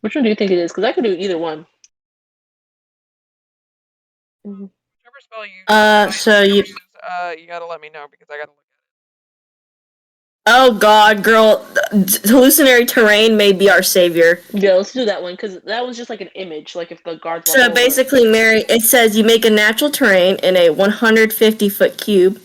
Which one do you think it is? Because I could do either one. Whichever spell you you you gotta let me know because I gotta look Oh god, girl, hallucinatory terrain may be our savior. Yeah, let's do that one, because that was just like an image, like if the guards walk So over. basically, Mary, it says you make a natural terrain in a 150-foot cube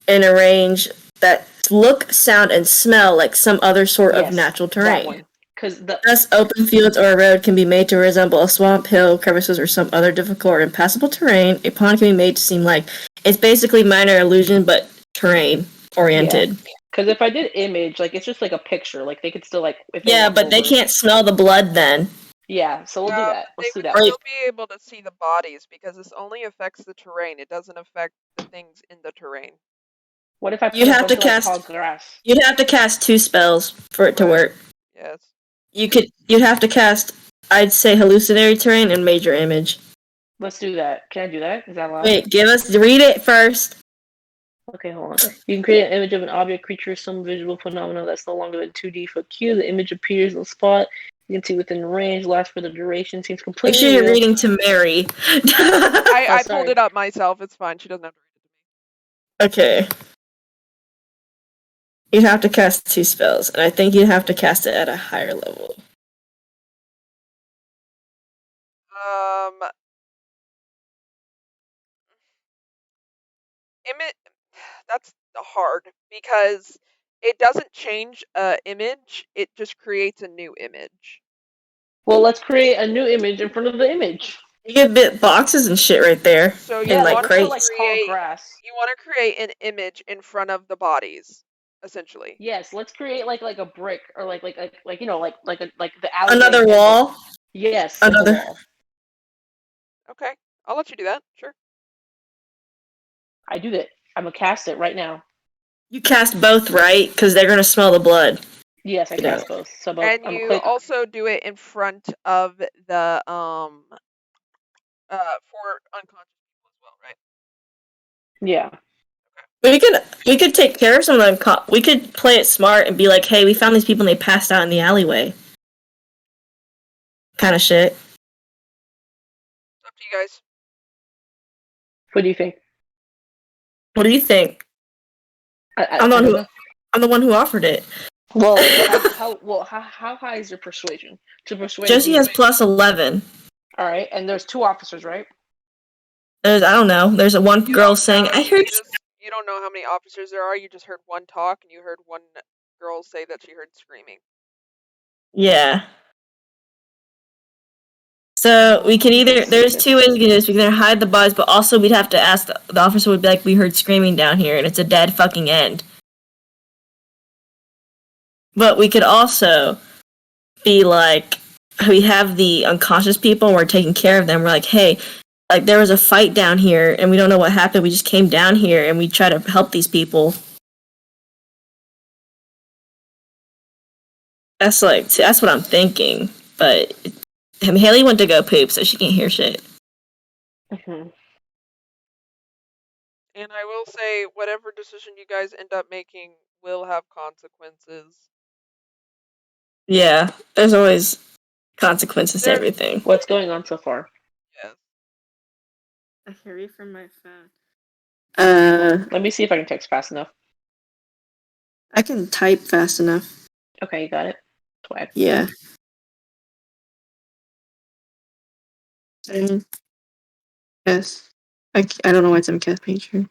in a range that look, sound, and smell like some other sort of natural terrain. That one. Because Thus, open fields or a road can be made to resemble a swamp, hill, crevices, or some other difficult or impassable terrain. A pond can be made to seem like it's basically minor illusion, but terrain oriented. Because if I did image, like it's just like a picture, like they could still like if they Yeah, walk but over. they can't smell the blood then. Yeah, so we'll do that. Let's do they that. would still be able to see the bodies because this only affects the terrain. It doesn't affect the things in the terrain. What if I put You'd a have bunch to of like, cast tall grass? You'd have to cast 2 spells for it to work. Yes. You'd have to cast, I'd say, hallucinatory terrain and major image. Let's do that. Can I do that? Is that allowed? Wait, read it first. Okay, hold on. You can create an image of an object, creature, some visual phenomena that's no longer than 2D for Q. The image appears on the spot. You can see within range, lasts for the duration, seems completely Make sure you're real. reading to Mary. I pulled it up myself. It's fine. She doesn't have to read it to me. Okay. You'd have to cast 2 spells, and I think you'd have to cast it at a higher level. That's hard because it doesn't change image. It just creates a new image. Well, let's create a new image in front of the image. You get bit boxes and shit right there. So you want to like tall grass. You want to create an image in front of the bodies, essentially. Yes, let's create like a brick or like you know like the alleyway. Another wall. Yes, another like a wall. Okay, I'll let you do that. Sure. I do that. I'm gonna cast it right now. You cast both, right? Because they're gonna smell the blood. Yes, I cast both. So both. And you also do it in front of the for unconscious people as well, right? Yeah. We could take care of some of them. We could play it smart and be like, "Hey, we found these people and they passed out in the alleyway." Kind of shit. Up to you guys. What do you think? What do you think? I'm the one who offered it. Well, how high is your persuasion? To persuade Josie has plus 11. All right, and there's 2 officers, right? I don't know. There's a one girl saying, "I heard." You don't know how many officers there are. You just heard one talk, and you heard one girl say that she heard screaming. Yeah. So we can either, there's 2 ways we can do this. We can either hide the bodies, but also we'd have to ask, the officer would be like, "We heard screaming down here, and it's a dead fucking end." But we could also be like, we have the unconscious people, and we're taking care of them. We're like, "Hey, like there was a fight down here, and we don't know what happened. We just came down here, and we try to help these people." That's what I'm thinking. But Haley went to go poop, so she can't hear shit. Mm-hmm. And I will say, whatever decision you guys end up making will have consequences. Yeah, there's always consequences to everything. What's going on so far? Yes. I hear you from my phone. Let me see if I can text fast enough. I can type fast enough. Okay, you got it? Twag. Yeah. Yes. I don't know why it's on cast picture.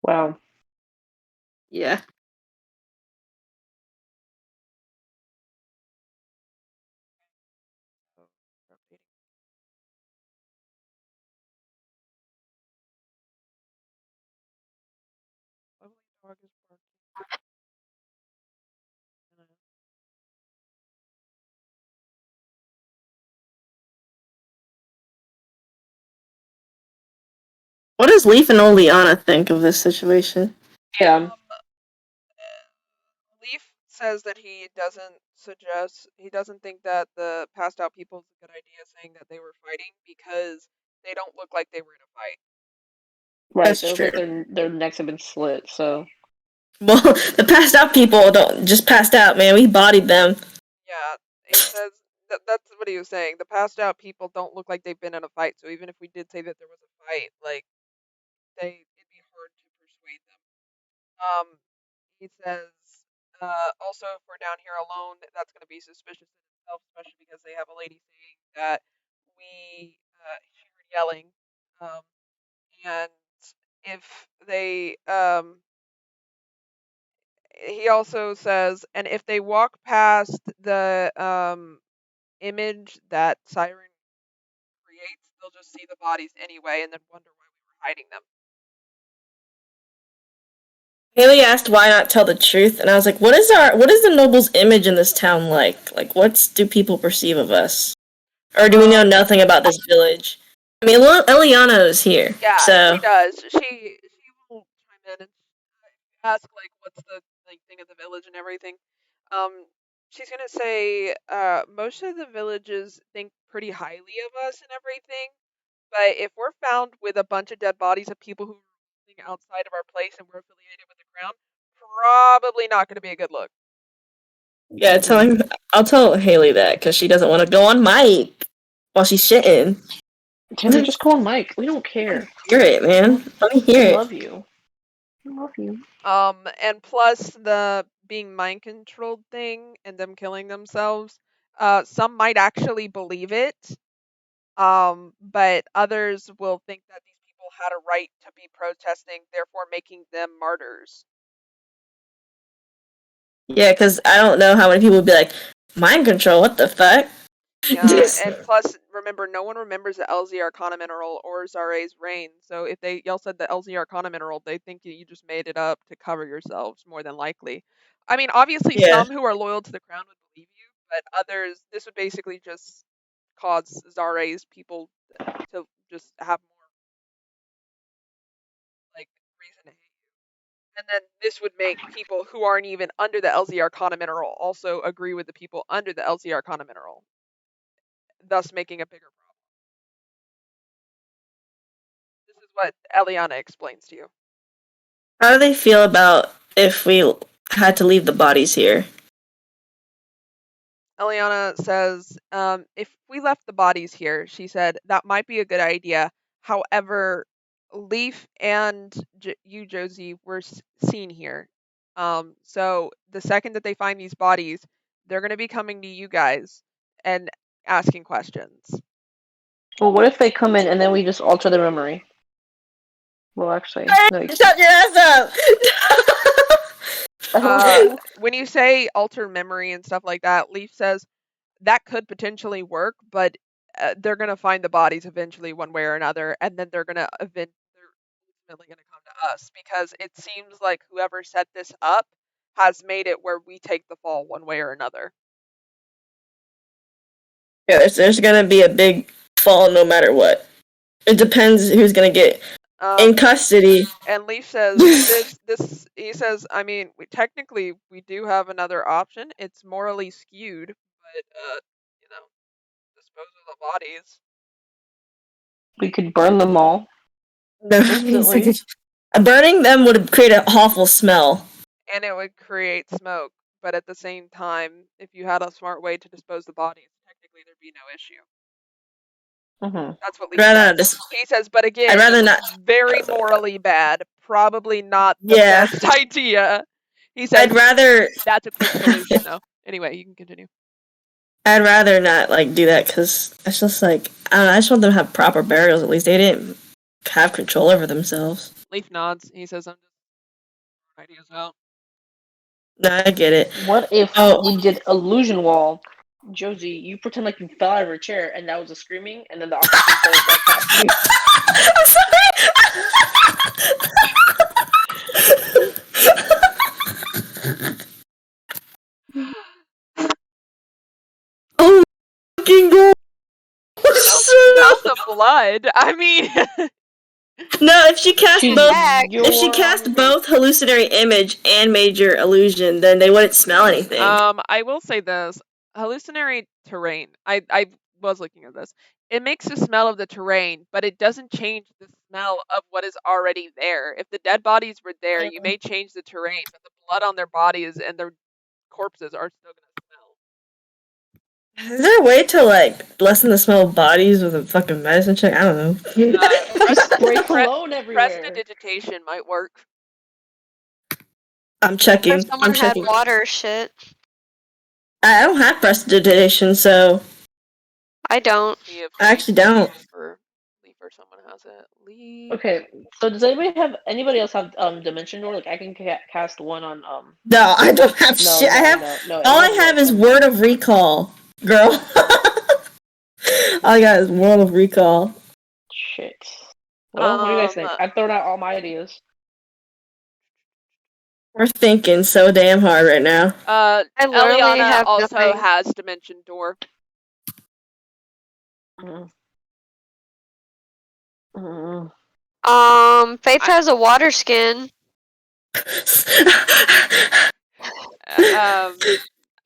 Wow. Yeah. What does Leaf and Oleana think of this situation? Yeah. says that he doesn't think that the passed out people is a good idea, saying that they were fighting because they don't look like they were in a fight. Right, That's they look true. like their necks have been slit, so. Well, the passed out people don't just passed out, man. We bodied them. Yeah, he says that's what he was saying. The passed out people don't look like they've been in a fight, so even if we did say that there was a fight, like it'd be hard to persuade them. He says also if we're down here alone, that's going to be suspicious in itself, especially because they have a lady saying that we heard yelling, and if they he also says, and if they walk past the image that Siren creates, they'll just see the bodies anyway and then wonder why we were hiding them. Haley asked why not tell the truth, and I was like, what is the noble's image in this town like? Like, what do people perceive of us? Or do we know nothing about this village? I mean, Eliana is here, Yeah, so... she does. She will chime in and ask like what's the thing of the village and everything. She's gonna say most of the villages think pretty highly of us and everything, but if we're found with a bunch of dead bodies of people who are living outside of our place and we're affiliated with the crown, probably not going to be a good look. Yeah, I'll tell Haley that, because she doesn't want to go on mic while she's shitting. Taylor, just call Mike. We don't care. Hear it, man. Let me hear I it. love you. I love you. And plus the being mind controlled thing and them killing themselves, some might actually believe it. But others will think that these people had a right to be protesting, therefore making them martyrs. Yeah, because I don't know how many people would be like, mind control, what the fuck? Yeah, and plus, remember, no one remembers the LZ Arcana mineral or Zare's reign. So if y'all said the LZ Arcana mineral, they think you just made it up to cover yourselves, more than likely. I mean, obviously, Yeah. some who are loyal to the crown would believe you, but others, this would basically just cause Zare's people to just have more reason to hate you. And then this would make people who aren't even under the LZ Arcana mineral also agree with the people under the LZ Arcana mineral, thus making a bigger problem. This is what Eliana explains to you. How do they feel about if we had to leave the bodies here? Eliana says, if we left the bodies here, she said, that might be a good idea. However, Leaf and you, Josie, were seen here. So the second that they find these bodies, they're going to be coming to you guys and asking questions. Well, what if they come in and then we just alter their memory? Well, actually, like... Shut your ass up! When you say alter memory and stuff like that, Leaf says that could potentially work, but they're going to find the bodies eventually one way or another, and then they're ultimately going to come to us, because it seems like whoever set this up has made it where we take the fall one way or another. Yeah, there's going to be a big fall no matter what. It depends who's going to get in custody. And Leaf says, he says, I mean, technically we do have another option. It's morally skewed, but, dispose of the bodies. We could burn them all. Instantly. Burning them would create an awful smell. And it would create smoke. But at the same time, if you had a smart way to dispose the bodies, technically there'd be no issue. Mm-hmm. That's what Leaf says. He says, but again, I'd rather not. Very morally bad. Probably not the best idea. He says, I'd rather. That's a quick solution, though. Anyway, you can continue. I'd rather not do that, because it's just I don't know, I just want them to have proper burials. At least they didn't have control over themselves. Leaf nods. He says, I'm just ideas out. No, I get it. What if we did illusion wall? Josie, you pretend like you fell out of her chair and that was a screaming, and then the opposite goes right past you. I'm sorry. Oh, fucking god! Not the blood. I mean, No, if she cast She's both, back. if she cast both hallucinatory image and major illusion, then they wouldn't smell anything. I will say this: hallucinatory terrain. I was looking at this. It makes the smell of the terrain, but it doesn't change the smell of what is already there. If the dead bodies were there, you may change the terrain, but the blood on their bodies and their corpses are still gonna smell. Is there a way to like lessen the smell of bodies with a fucking medicine check? I don't know. spray cologne everywhere. Prestidigitation might work. I'm checking. Or someone I'm checking. had water shit. I don't have prestidigitation, so I don't. I actually don't. Leaf or someone has it. Leaf. Okay, so does anybody else have dimension door? Like I can cast one on No, I don't have shit. I have all I have is word of recall, girl. All I got is word of recall. Shit. Well, what do you guys think? I've thrown out all my ideas. We're thinking so damn hard right now. Eliana also has dimension door. Faith has a water skin.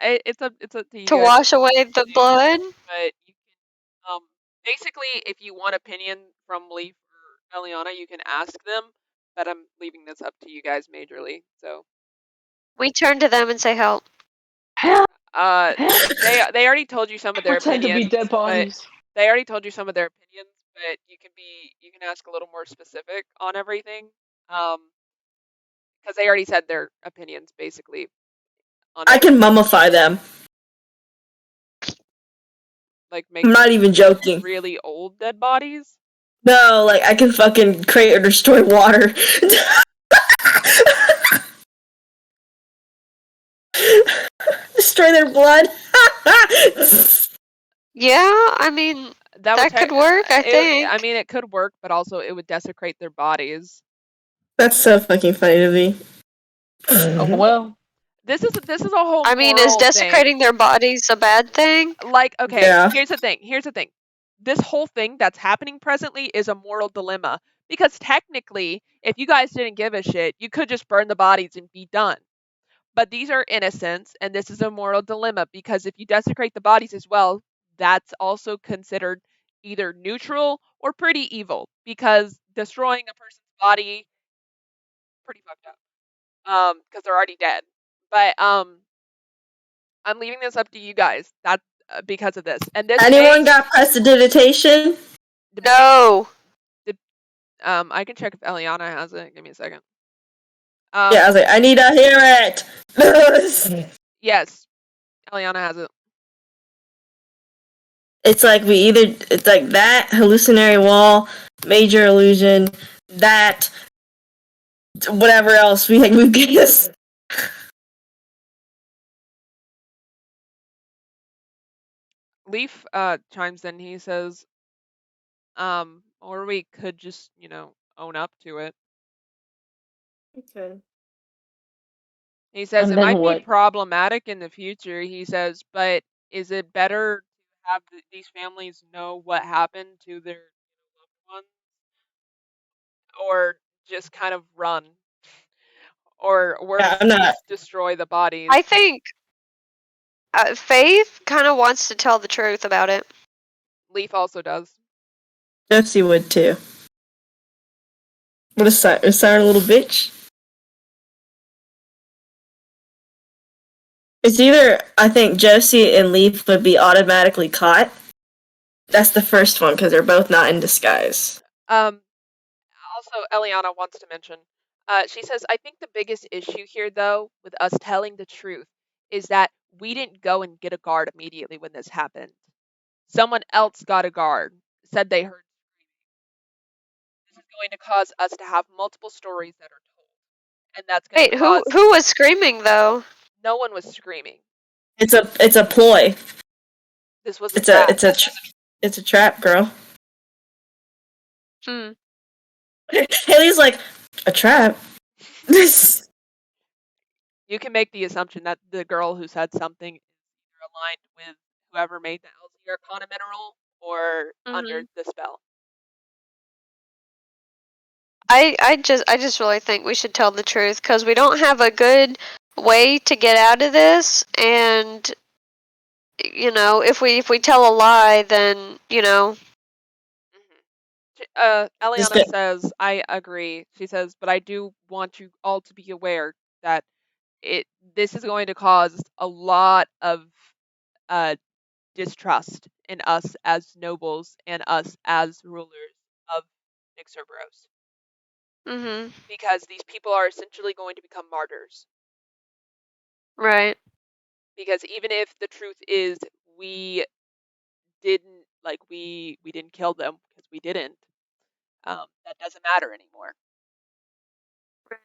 It's up to you to guys wash away the blood. But you can, basically, if you want opinion from Leaf or Eliana, you can ask them. But I'm leaving this up to you guys majorly. So we turn to them and say help. They already told you some of their Pretend opinions. to be dead bodies. They already told you some of their opinions, but you can ask a little more specific on everything. Because they already said their opinions basically. I can mummify them. Like make I'm not even joking. Really old dead bodies? No, like I can fucking create or destroy water. Destroy their blood. Yeah, I mean that could work. I think. I mean, it could work, but also it would desecrate their bodies. That's so fucking funny to me. Oh, well, this is a whole. I mean, is desecrating their bodies a bad thing? Like, okay, yeah. Here's the thing. This whole thing that's happening presently is a moral dilemma. Because technically, if you guys didn't give a shit, you could just burn the bodies and be done. But these are innocents, and this is a moral dilemma because if you desecrate the bodies as well, that's also considered either neutral or pretty evil because destroying a person's body pretty fucked up. Because they're already dead. But I'm leaving this up to you guys. That's because of this. And this. Anyone got prestidigitation? No. I can check if Eliana has it. Give me a second. Yeah, I was like, I need to hear it. Yes, Eliana has it. It's like it's like that hallucinatory wall, major illusion, that whatever else we've guessed. Leaf chimes in. He says, or we could just, own up to it. Okay. He says it might be problematic in the future. He says, but is it better to have these families know what happened to their loved ones, or just kind of run, or worse, just destroy the bodies? I think Faith kind of wants to tell the truth about it. Leaf also does. Josie would too. What a sour little bitch. It's either, I think Josie and Leaf would be automatically caught. That's the first one, because they're both not in disguise. Also, Eliana wants to mention, she says, I think the biggest issue here, though, with us telling the truth, is that we didn't go and get a guard immediately when this happened. Someone else got a guard, said they heard screaming. This is going to cause us to have multiple stories that are told. And that's going to cause... who was screaming, though? No one was screaming. It's a ploy. This was a trap. It's a trap, girl. Haley's like, a trap? You can make the assumption that the girl who said something is either aligned with whoever made the LZ Arcana mineral or under the spell. I just really think we should tell the truth because we don't have a good way to get out of this, and if we tell a lie, then Eliana says, I agree. She says, but I do want you all to be aware that this is going to cause a lot of distrust in us as nobles and us as rulers of Nick Cerberus. Because these people are essentially going to become martyrs. Right. Because even if the truth is we didn't kill them, because we didn't, that doesn't matter anymore. Right.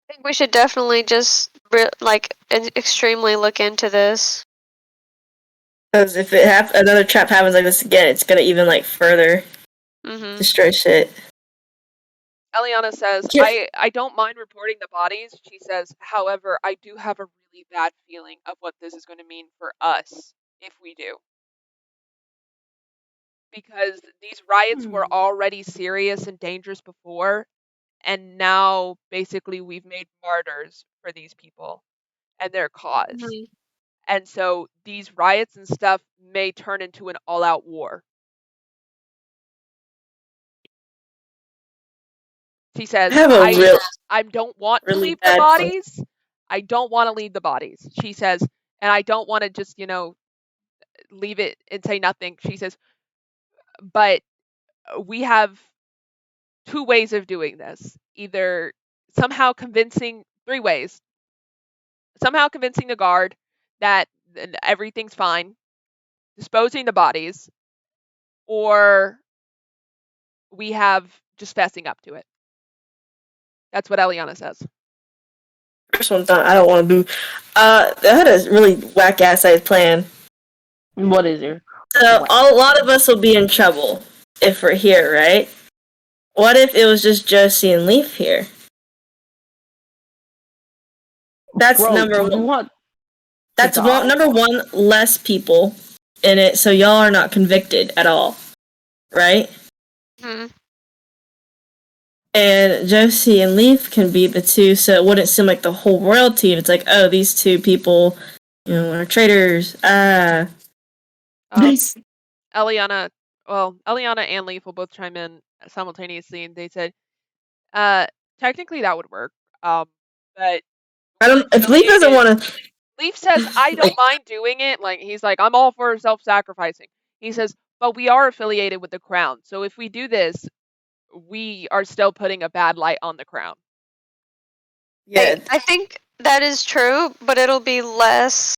I think we should definitely just extremely look into this. Because if another trap happens like this again, it's gonna even further destroy shit. Eliana says, I don't mind reporting the bodies. She says, however, I do have a really bad feeling of what this is going to mean for us if we do. Because these riots were already serious and dangerous before, and now basically we've made martyrs for these people and their cause. And so these riots and stuff may turn into an all-out war. She says, I don't want to leave the bodies. I don't want to leave the bodies. She says, and I don't want to just, leave it and say nothing. She says, but we have two ways of doing this. Either three ways. Somehow convincing the guard that everything's fine, disposing the bodies, or we have just fessing up to it. That's what Eliana says. First one done. I don't want to do. They had a really whack ass plan. What is it? So a lot of us will be in trouble if we're here, right? What if it was just Josie and Leaf here? That's number one. That's number one. Less people in it, so y'all are not convicted at all, right? And Josie and Leaf can be the two, so it wouldn't seem like the whole royalty. It's like, oh, these two people, are traitors. Eliana and Leaf will both chime in simultaneously, and they said, technically that would work. But if Leaf doesn't want to. Leaf says, I don't mind doing it. He's like, I'm all for self-sacrificing. He says, but we are affiliated with the crown, so if we do this, we are still putting a bad light on the crown. Yeah, I think that is true, but it'll be less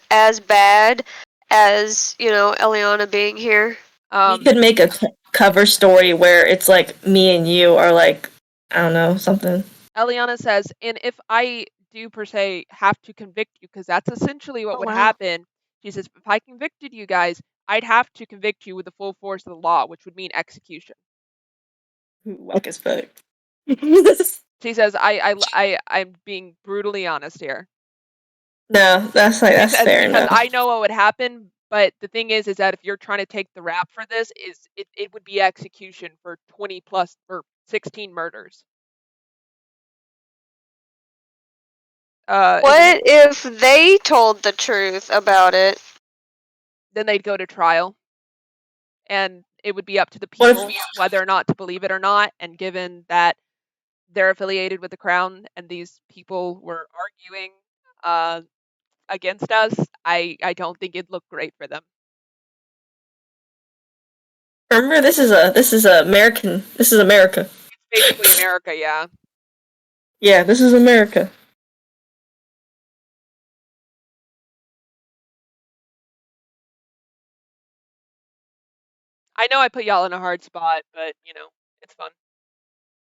as bad as Eliana being here. We could make a cover story where it's like me and you are I don't know, something. Eliana says, and if I do per se have to convict you, because that's essentially what would happen. She says, if I convicted you guys, I'd have to convict you with the full force of the law, which would mean execution. Whack as fuck. She says, I'm being brutally honest here. No, that's fair enough. Because I know what would happen, but the thing is that if you're trying to take the rap for this, it would be execution for 20 plus or 16 murders. What if they told the truth about it? Then they'd go to trial, and it would be up to the people whether or not to believe it or not. And given that they're affiliated with the crown and these people were arguing against us, I don't think it'd look great for them. Remember, this is American. This is America. It's basically America, yeah. Yeah, this is America. I know I put y'all in a hard spot, but it's fun.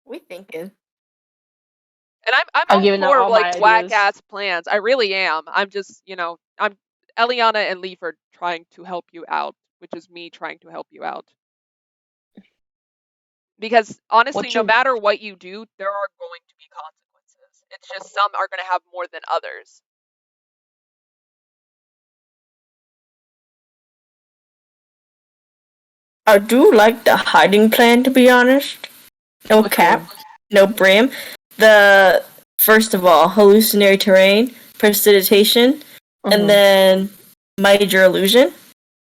We thinking. And I'm all for whack ass plans. I really am. I'm just, I'm Eliana and Leaf are trying to help you out, which is me trying to help you out. Because honestly, no matter what you do, there are going to be consequences. It's just some are going to have more than others. I do like the hiding plan, to be honest. No Which cap, one? no brim. The first of all, hallucinatory terrain, prestidigitation, and then major illusion.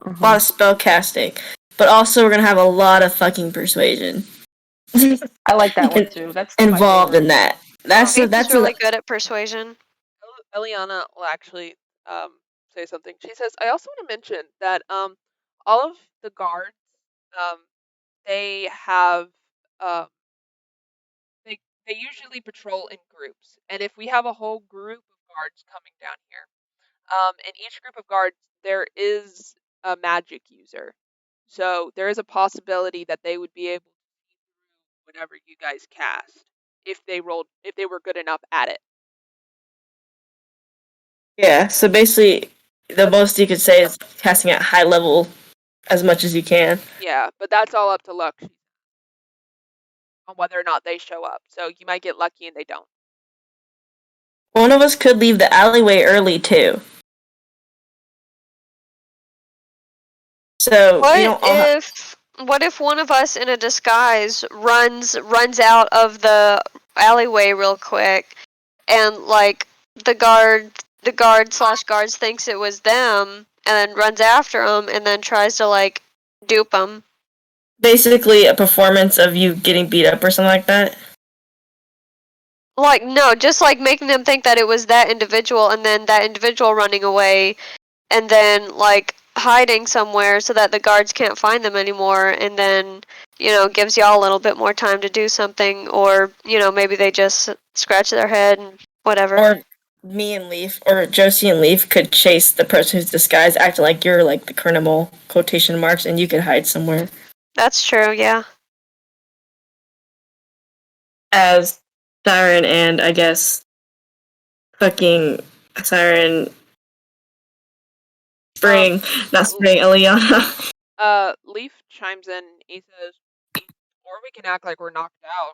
A lot of spell casting, but also we're gonna have a lot of fucking persuasion. I like that one too. That's my involved favorite. in that. That's Faith is really good at persuasion. Eliana will actually say something. She says, "I also want to mention that all of the guards they have um they usually patrol in groups, and if we have a whole group of guards coming down here, in each group of guards there is a magic user, so there is a possibility that they would be able to see through whatever you guys cast if they were good enough at it." Yeah, so basically, the most you could say is casting at high level as much as you can. Yeah, but that's all up to luck on whether or not they show up. So you might get lucky and they don't. One of us could leave the alleyway early too. So you don't all What if one of us in a disguise runs out of the alleyway real quick, and like the guard slash guards thinks it was them, and then runs after them, and then tries to like dupe them. basically a performance of you getting beat up or something like that. Like no, just like making them think that it was that individual, and then that individual running away, and then like hiding somewhere so that the guards can't find them anymore, and then gives y'all a little bit more time to do something, or maybe they just scratch their head and whatever. Or me and Leaf, or Josie and Leaf could chase the person who's disguised, acting like you're like the criminal, quotation marks, and you could hide somewhere. That's true, yeah. As Siren and I guess fucking Siren Spring, not Spring, Eliana. Leaf chimes in. He says, "Or we can act like we're knocked out."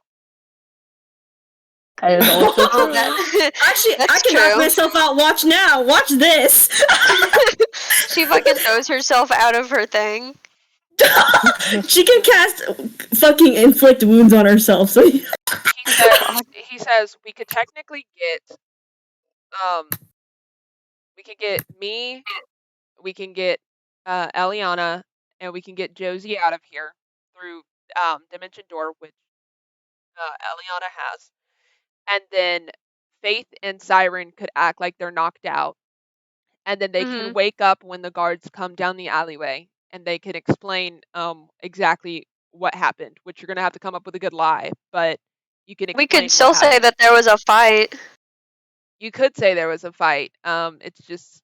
That is also true. Actually, That's I can knock myself out. Watch now. Watch this. She fucking throws herself out of her thing. She can cast fucking inflict wounds on herself. So he says we could technically get me, we can get Eliana, and we can get Josie out of here through Dimension Door, which Eliana has, and then Faith and Siren could act like they're knocked out, and then they can wake up when the guards come down the alleyway, and they can explain exactly what happened, which you're gonna have to come up with a good lie, but you can explain. We could still say that there was a fight. You could say there was a fight. It's just.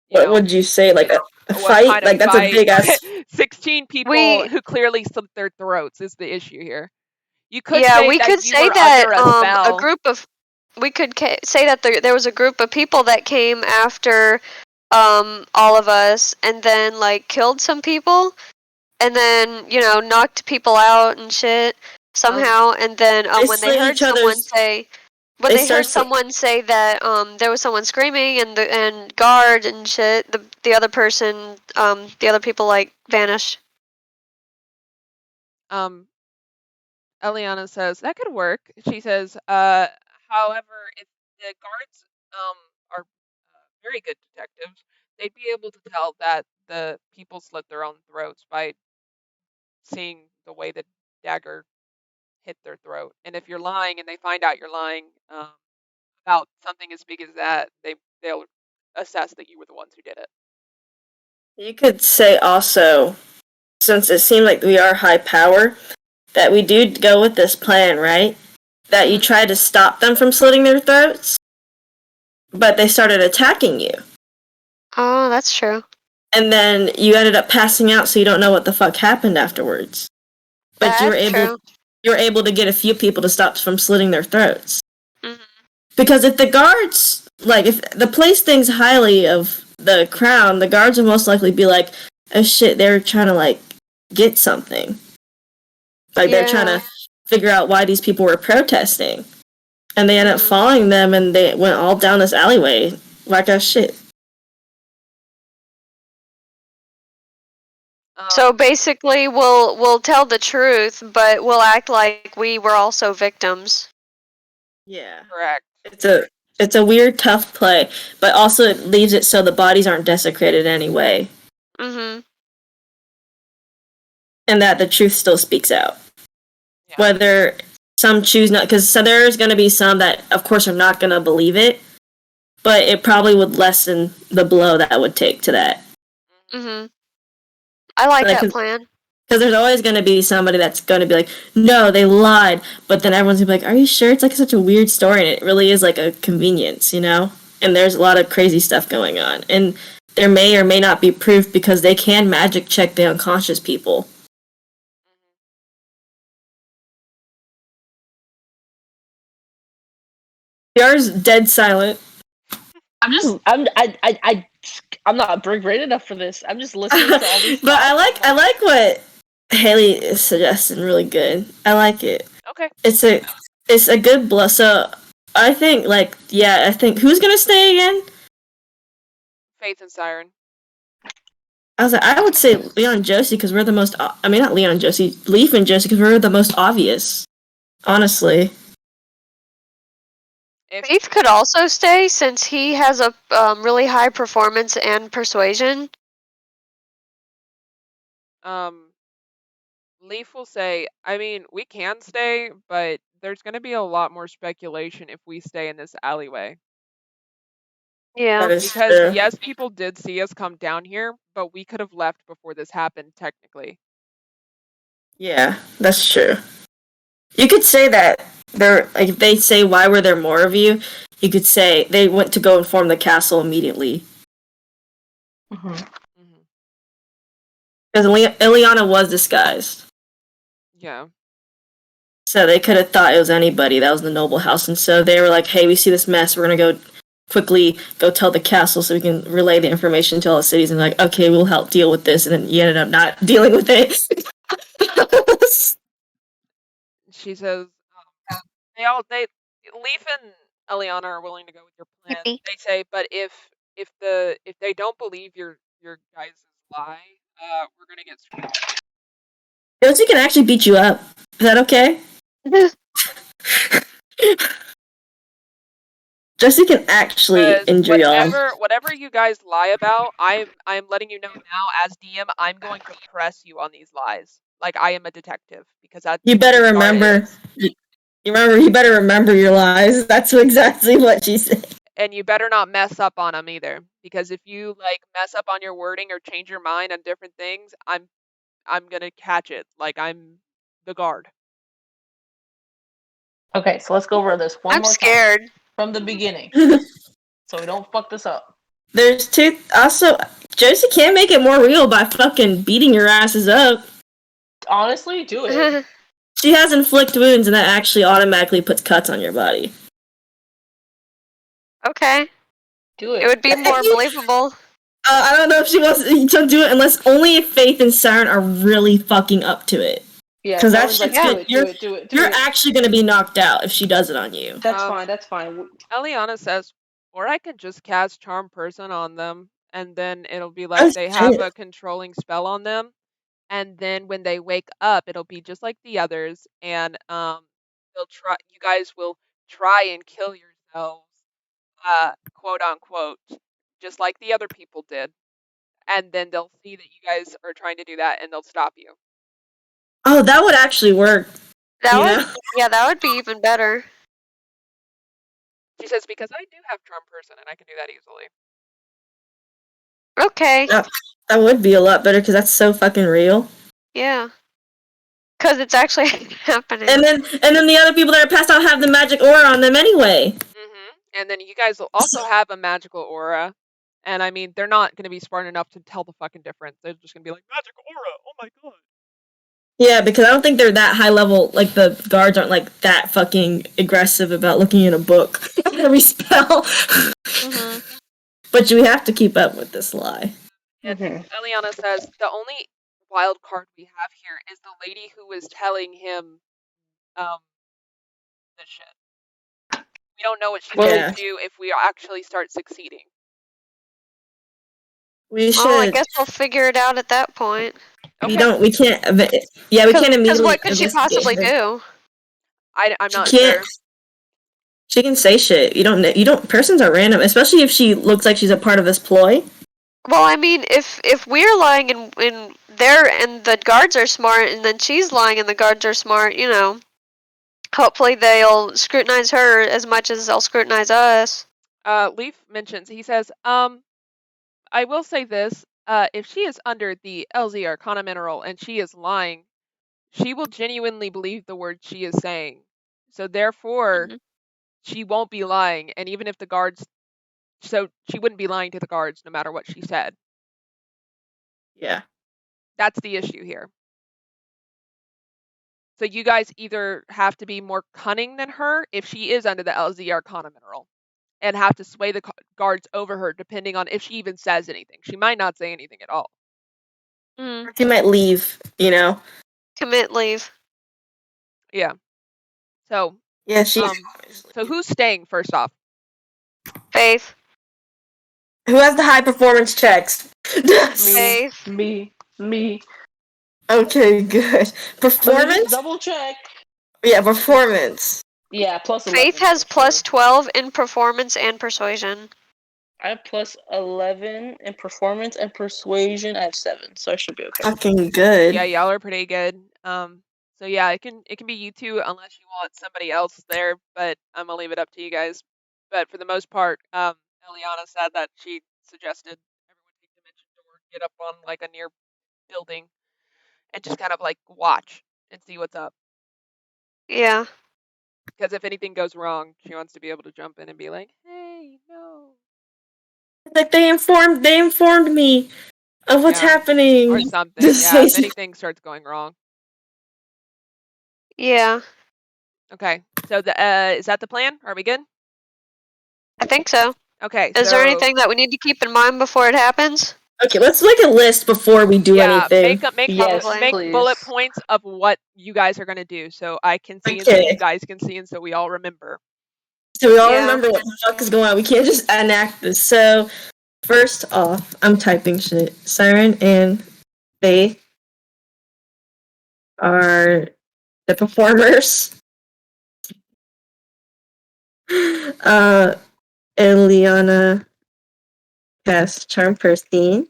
What would you say? Like a fight? Kind of like that's fight? A big ass. 16 people who clearly slit their throats is the issue here. You could yeah, say we that could you say were that under a spell. a group of. We could say that there was a group of people that came after all of us, and then like killed some people, and then knocked people out and shit somehow, and then when they heard someone say. When they heard someone say that there was someone screaming and guard and shit, the other person, the other people like vanished. Eliana says that could work. She says, however, if the guards are very good detectives, they'd be able to tell that the people slit their own throats by seeing the way the dagger hit their throat. And if you're lying and they find out you're lying about something as big as that, they'll assess that you were the ones who did it. You could say also, since it seemed like we are high power, that we do go with this plan, right? That you try to stop them from slitting their throats, but they started attacking you. Oh, that's true. And then you ended up passing out, so you don't know what the fuck happened afterwards. But you were able to get a few people to stop from slitting their throats. Mm-hmm. Because if the guards, like, if the place thinks highly of the crown, the guards would most likely be like, oh shit, they're trying to, like, get something. Like, they're trying to figure out why these people were protesting. And they ended up following them, and they went all down this alleyway like a shit. So basically, we'll tell the truth, but we'll act like we were also victims. Yeah. Correct. It's a weird, tough play, but also it leaves it so the bodies aren't desecrated anyway, Mm-hmm. and that the truth still speaks out. Yeah. Whether some choose not, because so there's going to be some that, of course, are not going to believe it, but it probably would lessen the blow that would take to that. Mm-hmm. I like Like, that plan. Because there's always going to be somebody that's going to be like, no, they lied. But then everyone's going to be like, are you sure? It's like such a weird story. And it really is like a convenience, you know? And there's a lot of crazy stuff going on. And there may or may not be proof because they can magic check the unconscious people. PR's dead silent. I'm not brain enough for this. I'm just listening to all these. But I like what Haley is suggesting. Really good. I like it. Okay. It's a good blow. So I think I think who's gonna stay again? Faith and Siren. I would say Leon and Josie because we're the most. I mean, not Leon and Josie, Leaf and Josie because we're the most obvious. Honestly. Faith could also stay since he has a really high performance and persuasion. Leaf will say, I mean, we can stay, but there's going to be a lot more speculation if we stay in this alleyway. Yeah. Because true. Yes, people did see us come down here, but we could have left before this happened, technically. Yeah, that's true. You could say that if they say why were there more of you, you could say they went to go inform the castle immediately. Because Ileana was disguised. Yeah. So they could have thought it was anybody that was in the noble house, and so they were like, hey, we see this mess, we're gonna quickly go tell the castle so we can relay the information to all the cities, and like, okay, we'll help deal with this, and then you ended up not dealing with it. She says, Leaf and Eliana are willing to go with your plan. Yippee. They say, but if they don't believe your guys' lie, we're gonna get screwed. Josie can actually beat you up. Is that okay? Josie can actually injure y'all. Whatever you guys lie about, I'm letting you know now as DM, I'm going to press you on these lies. Like I am a detective because that's you better remember. You better remember your lies. That's exactly what she said. And you better not mess up on them either, because if you like mess up on your wording or change your mind on different things, I'm gonna catch it. Like I'm the guard. Okay, so let's go over this one I'm more scared. time from the beginning, so we don't fuck this up. There's two. Also, Josie can't make it more real by fucking beating your asses up. Honestly, do it. She has inflict wounds, and that actually automatically puts cuts on your body. Okay. Do it. It would be more believable. I don't know if she wants to do it unless only if Faith and Siren are really fucking up to it. Yeah, because that's like, do it. You're actually gonna be knocked out if she does it on you. That's fine. Eliana says, or I can just cast Charm Person on them, and then it'll be like they have a controlling spell on them, and then when they wake up, it'll be just like the others, and they'll try. You guys will try and kill yourselves, quote unquote, just like the other people did, and then they'll see that you guys are trying to do that, and they'll stop you. Oh, that would actually work. That would be even better. She says, because I do have Charm Person, and I can do that easily. Okay. That would be a lot better, because that's so fucking real. Yeah. Because it's actually happening. And then the other people that are passed out have the magic aura on them anyway. And then you guys will also have a magical aura. And I mean, they're not going to be smart enough to tell the fucking difference. They're just going to be like, magic aura, oh my god. Yeah, because I don't think they're that high level, like the guards aren't like that fucking aggressive about looking in a book every spell. But we have to keep up with this lie. And Eliana says, the only wild card we have here is the lady who is telling him this shit. We don't know what she's going to do if we actually start succeeding. We should. Well, I guess we'll figure it out at that point. We Okay. don't. We can't. Yeah, we can't Because immediately. what could she possibly investigate her. do? I'm She not can't. sure. She can say shit. You don't. You don't. Persons are random, especially if she looks like she's a part of this ploy. Well, I mean, if we're lying and there and the guards are smart, and then she's lying and the guards are smart, you know, hopefully they'll scrutinize her as much as they'll scrutinize us. Leaf mentions, he says, I will say this, if she is under the LZ Arcana mineral and she is lying, she will genuinely believe the word she is saying. So therefore, Mhm. she won't be lying, and even if the guards, so she wouldn't be lying to the guards no matter what she said. Yeah. That's the issue here. So you guys either have to be more cunning than her if she is under the LZ Arcana mineral, and have to sway the guards over her depending on if she even says anything. She might not say anything at all. Mm. She might leave. You know. Commit leave. Yeah. So Yeah. She. so who's staying first off? Faith. Who has the high performance checks? Faith. Me. Okay, good. Let me just Performance? double check. Yeah, performance. Yeah, plus 11. Faith has for plus sure. 12 in performance and persuasion. I have plus 11 in performance and persuasion. I have 7, so I should be okay. Fucking good. Yeah, y'all are pretty good. So yeah, it can be you two unless you want somebody else there, but I'm gonna leave it up to you guys. But for the most part, Eliana said that she suggested everyone take dimension door, get up on like a near building, and just kind of like watch and see what's up. Yeah. Because if anything goes wrong, she wants to be able to jump in and be like, "Hey, no," Like they informed me of what's Yeah. happening. or something. Just Yeah, say if anything starts going wrong. Yeah. Okay, so the is that the plan? Are we good? I think so. Okay. Is there anything that we need to keep in mind before it happens? Okay, let's make a list before we do anything. Yes, make please. bullet points of what you guys are gonna do, so I can see and so Okay. you guys can see and so we all remember. So we all Yeah. remember what the fuck is going on. We can't just enact this. So first off, I'm typing shit. Siren and Faith are the performers. Eliana casts Charm Person.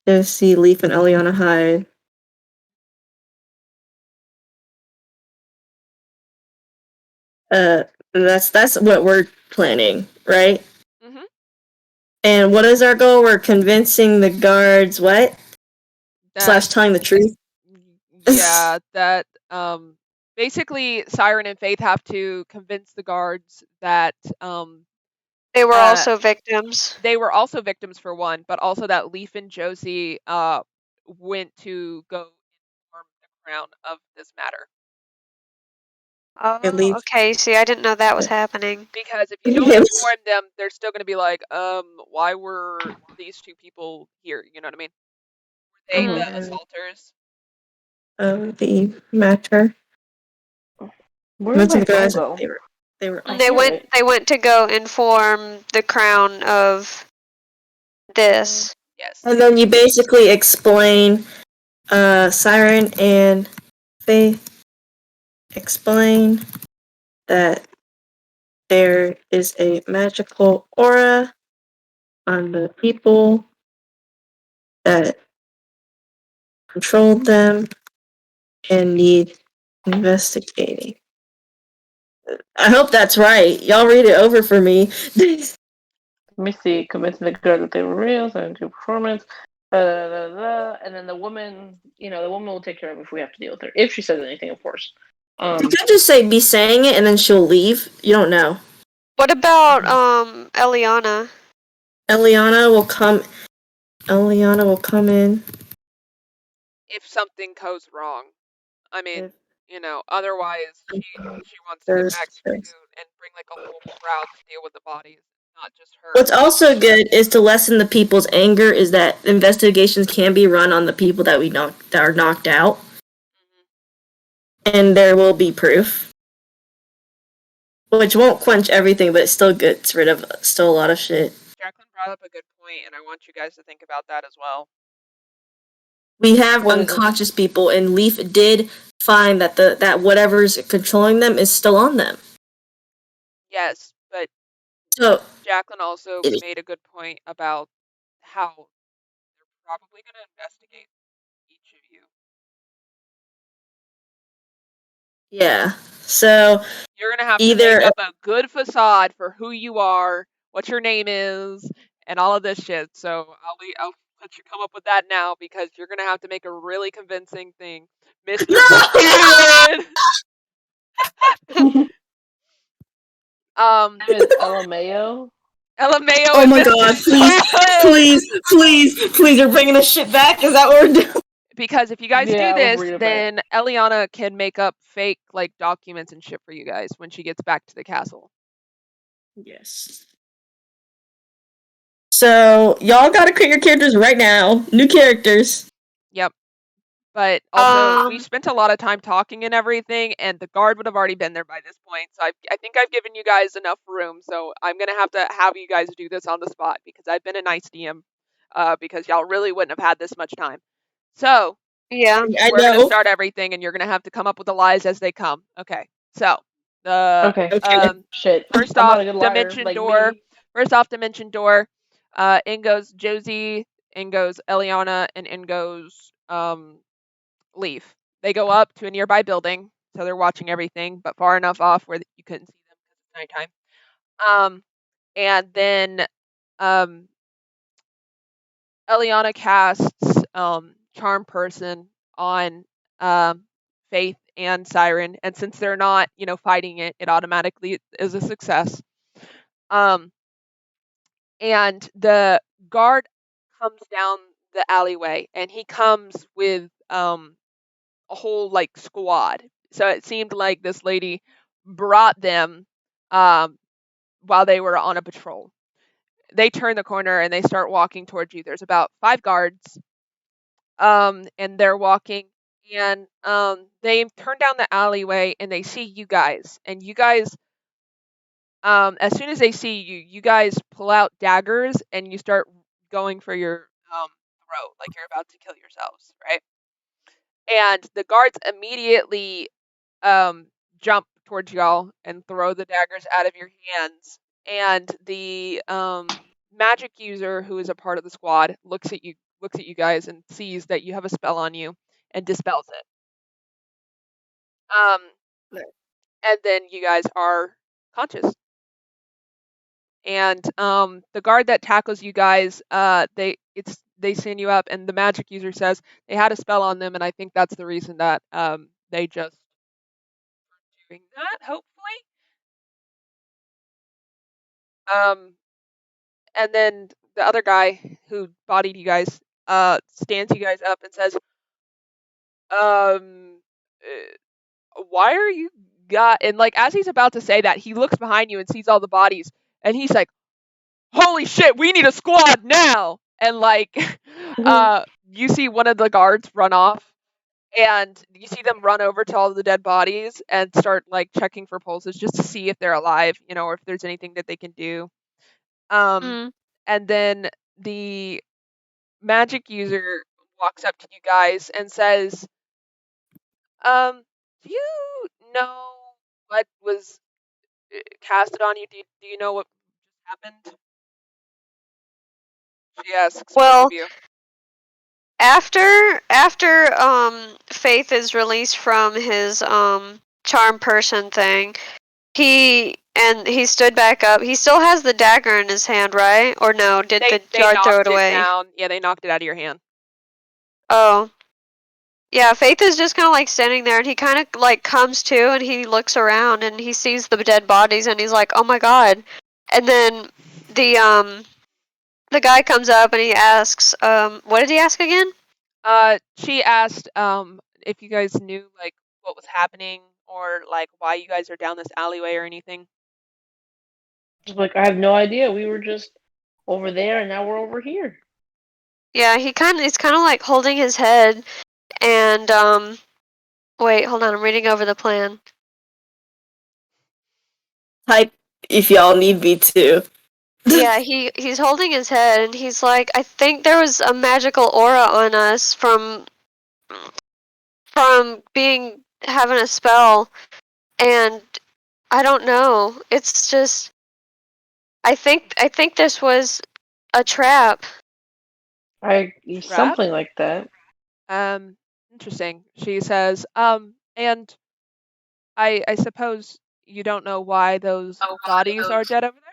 Josie, Leaf, and Eliana hide. That's what we're planning, right? Mhm. And what is our goal? We're convincing the guards what? That Telling the truth. yeah, that basically Siren and Faith have to convince the guards that They were Uh, also victims. they were also victims for one, but also that Leaf and Josie went to go inform the crown of this matter. Oh, Leaf. okay. See, I didn't know that was happening. Because if you don't Yes. inform them, they're still going to be like, why were these two people here? You know what I mean? Were they the assaulters? The matter. Where Went did to my the phone guys. go? They were. I They hear went. it. They went to go inform the crown of this. Yes. And then you basically explain. Siren and Faith explain that there is a magical aura on the people that controlled them and need investigating. I hope that's right. Y'all read it over for me. Let me see. Convincing the girl that they were real, so do performance. And then the woman, the woman will take care of it if we have to deal with her. If she says anything, of course. You could just say be saying it and then she'll leave. You don't know. What about Eliana? Eliana will come in. If something goes wrong. I mean, otherwise she wants to get back to you and bring like a whole crowd to deal with the bodies, not just her. What's also good is to lessen the people's anger is that investigations can be run on the people that are knocked out. And there will be proof. Which won't quench everything, but it still gets rid of a lot of shit. Jacqueline brought up a good point, and I want you guys to think about that as well. We have What is it? unconscious people, and Leaf did find that that whatever's controlling them is still on them. Yes, but So Jacqueline also it- made a good point about how they're probably going to investigate each of you. yeah. So You're going to have to either make up a good facade for who you are, what your name is, and all of this shit. So I'll let you come up with that now, because you're going to have to make a really convincing thing. Mr. Confusion! Name is LMAO. LMAO oh and my Mr. god, Stone! please, you're bringing this shit back? Is that what we're doing? Because if you guys Yeah, do I will this, bring it back. then Eliana can make up fake like documents and shit for you guys when she gets back to the castle. Yes. So y'all gotta create your characters right now. New characters. Yep. But also, we spent a lot of time talking and everything, and the guard would have already been there by this point. So I think I've given you guys enough room. So I'm gonna have you guys do this on the spot, because I've been a nice DM, because y'all really wouldn't have had this much time. So Yeah. I we're gonna know. start everything, and you're gonna have to come up with the lies as they come. Okay. So the Okay. Shit. first I'm off, not a good liar, dimension like door. me. First off, dimension door. In goes Josie. In goes Eliana, and in goes Leaf. They go up to a nearby building, so they're watching everything, but far enough off where you couldn't see them because it's nighttime. And then Eliana casts Charm Person on Faith and Siren, and since they're not, fighting it, it automatically is a success. And the guard comes down the alleyway, and he comes with a whole like squad. So it seemed like this lady brought them while they were on a patrol. They turn the corner and they start walking towards you. There's about 5 guards, and they're walking, and they turn down the alleyway and they see you guys, and you guys, as soon as they see you, you guys pull out daggers and you start going for your throat, like you're about to kill yourselves, right? And the guards immediately jump towards y'all and throw the daggers out of your hands. And the magic user, who is a part of the squad, looks at you guys and sees that you have a spell on you and dispels it. And then you guys are conscious. And the guard that tackles you guys, they send you up, and the magic user says they had a spell on them, and I think that's the reason that they just are doing that, hopefully. And then the other guy who bodied you guys stands you guys up and says, why are you and like as he's about to say that, he looks behind you and sees all the bodies, and he's like, holy shit, we need a squad now. And like you see one of the guards run off, and you see them run over to all the dead bodies and start like checking for pulses just to see if they're alive, or if there's anything that they can do. And then the magic user walks up to you guys and says, do you know what was casted on you? Do you know what happened? She asks Well, both of you. after Faith is released from his charm person thing, he stood back up. He still has the dagger in his hand, right? Or no? Did the guard throw it away? Down. Yeah, they knocked it out of your hand. Oh. Yeah, Faith is just kind of like standing there, and he kind of like comes to, and he looks around, and he sees the dead bodies, and he's like, "Oh my god!" And then the guy comes up and he asks, what did he ask again? She asked if you guys knew like what was happening, or like why you guys are down this alleyway or anything. Just like, I have no idea. We were just over there, and now we're over here. Yeah, he's kind of like holding his head, and wait, hold on, I'm reading over the plan. Type if y'all need me to. Yeah, he's holding his head and he's like, I think there was a magical aura on us from being having a spell, and I don't know. It's just I think this was a trap. Something like that. Interesting. She says, and I suppose you don't know why those bodies are dead over there?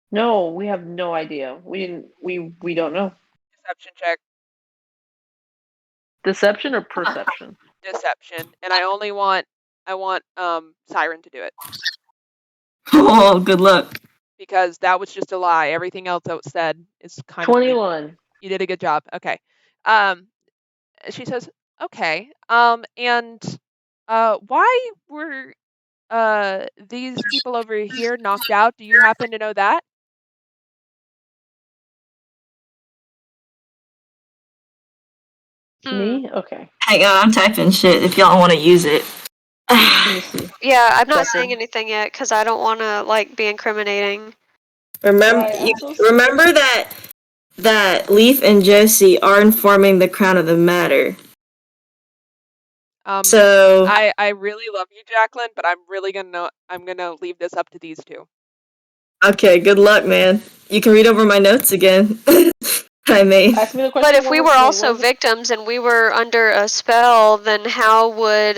No, we have no idea. We don't know. Deception check. Deception or perception? Deception. And I want Siren to do it. Oh, good luck. Because that was just a lie. Everything else that was said is kind of 21. You did a good job. Okay. She says, okay. And why were these people over here knocked out? Do you happen to know that? Me? Okay. Hang on, I'm typing shit if y'all want to use it. Let me see. Yeah, I'm not Second. saying anything yet because I don't want to like be incriminating. Remember, Right, remember that Leaf and Josie are informing the Crown of the Matter. So I really love you, Jacqueline, but I'm gonna leave this up to these two. Okay, good luck, man. You can read over my notes again. I made. Ask me the question. But if we were wait, also what was it? victims and we were under a spell, then how would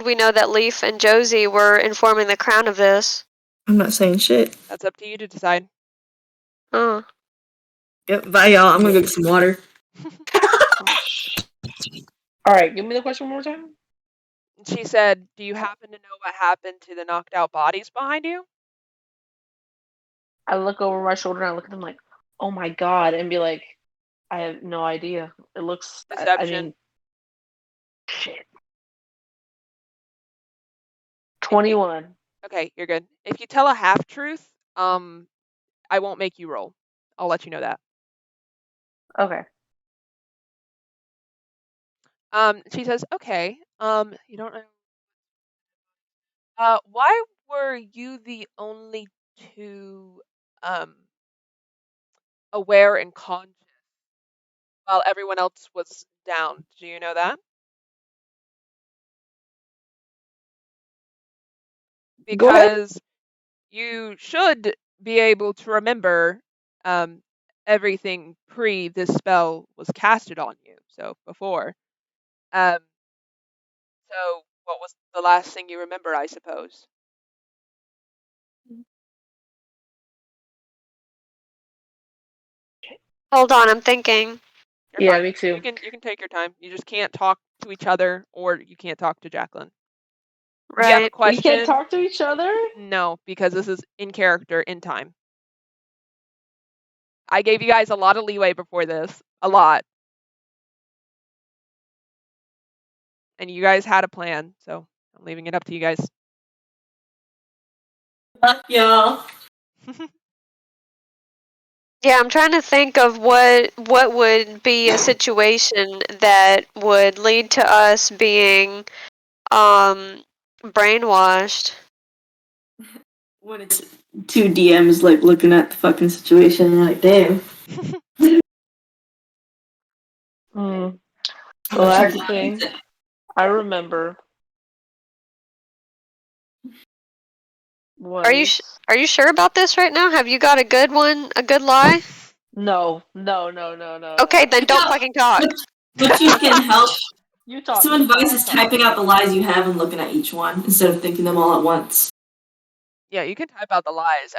we know that Leaf and Josie were informing the Crown of this? I'm not saying shit. That's up to you to decide. Oh. Yep, bye y'all. I'm gonna go get some water. Alright, give me the question one more time. She said, do you happen to know what happened to the knocked out bodies behind you? I look over my shoulder and I look at them like, oh my god, and be like, I have no idea. It looks Deception. I mean, shit. 21. Okay, you're good. If you tell a half truth, I won't make you roll. I'll let you know that. Okay. She says, okay, you don't know. Why were you the only two, aware and conscious while everyone else was down? Do you know that? Because you should be able to remember, everything pre this spell was casted on you, so before. So what was the last thing you remember, I suppose? Hold on, I'm thinking. You're Yeah, fine. me too. You can take your time. You just can't talk to each other, or you can't talk to Jacqueline. If you have a Right. question, We can't talk to each other? no, because this is in character, in time. I gave you guys a lot of leeway before this. A lot. And you guys had a plan, so I'm leaving it up to you guys. Fuck y'all. Yeah, I'm trying to think of what would be a situation that would lead to us being brainwashed. When it's two DMs like looking at the fucking situation and like, damn. The last thing I remember was Are you sure about this right now? Have you got a good one, a good lie? no. Okay, then don't fucking talk. But you can help. You talk. Some advice is typing out the lies you have and looking at each one instead of thinking them all at once. Yeah, you can type out the lies.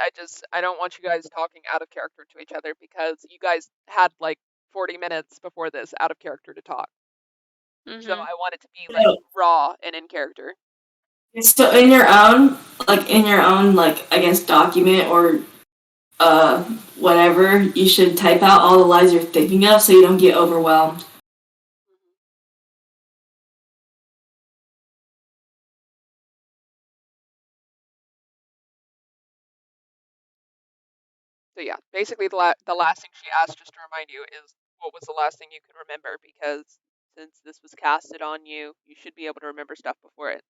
I don't want you guys talking out of character to each other because you guys had like 40 minutes before this out of character to talk. Mm-hmm. So I want it to be like raw and in character. So in your own, like I guess document or whatever, you should type out all the lies you're thinking of so you don't get overwhelmed. So yeah, basically the last thing she asked, just to remind you, is what was the last thing you could remember, because since this was casted on you, you should be able to remember stuff before it.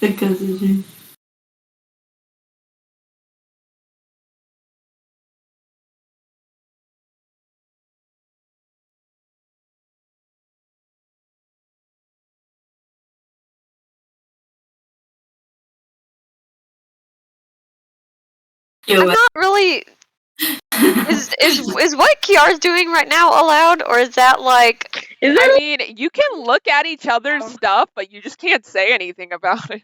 Because I'm not really. Is what Kiara's doing right now allowed, or is that like? Is I that mean, you can look at each other's stuff, but you just can't say anything about it.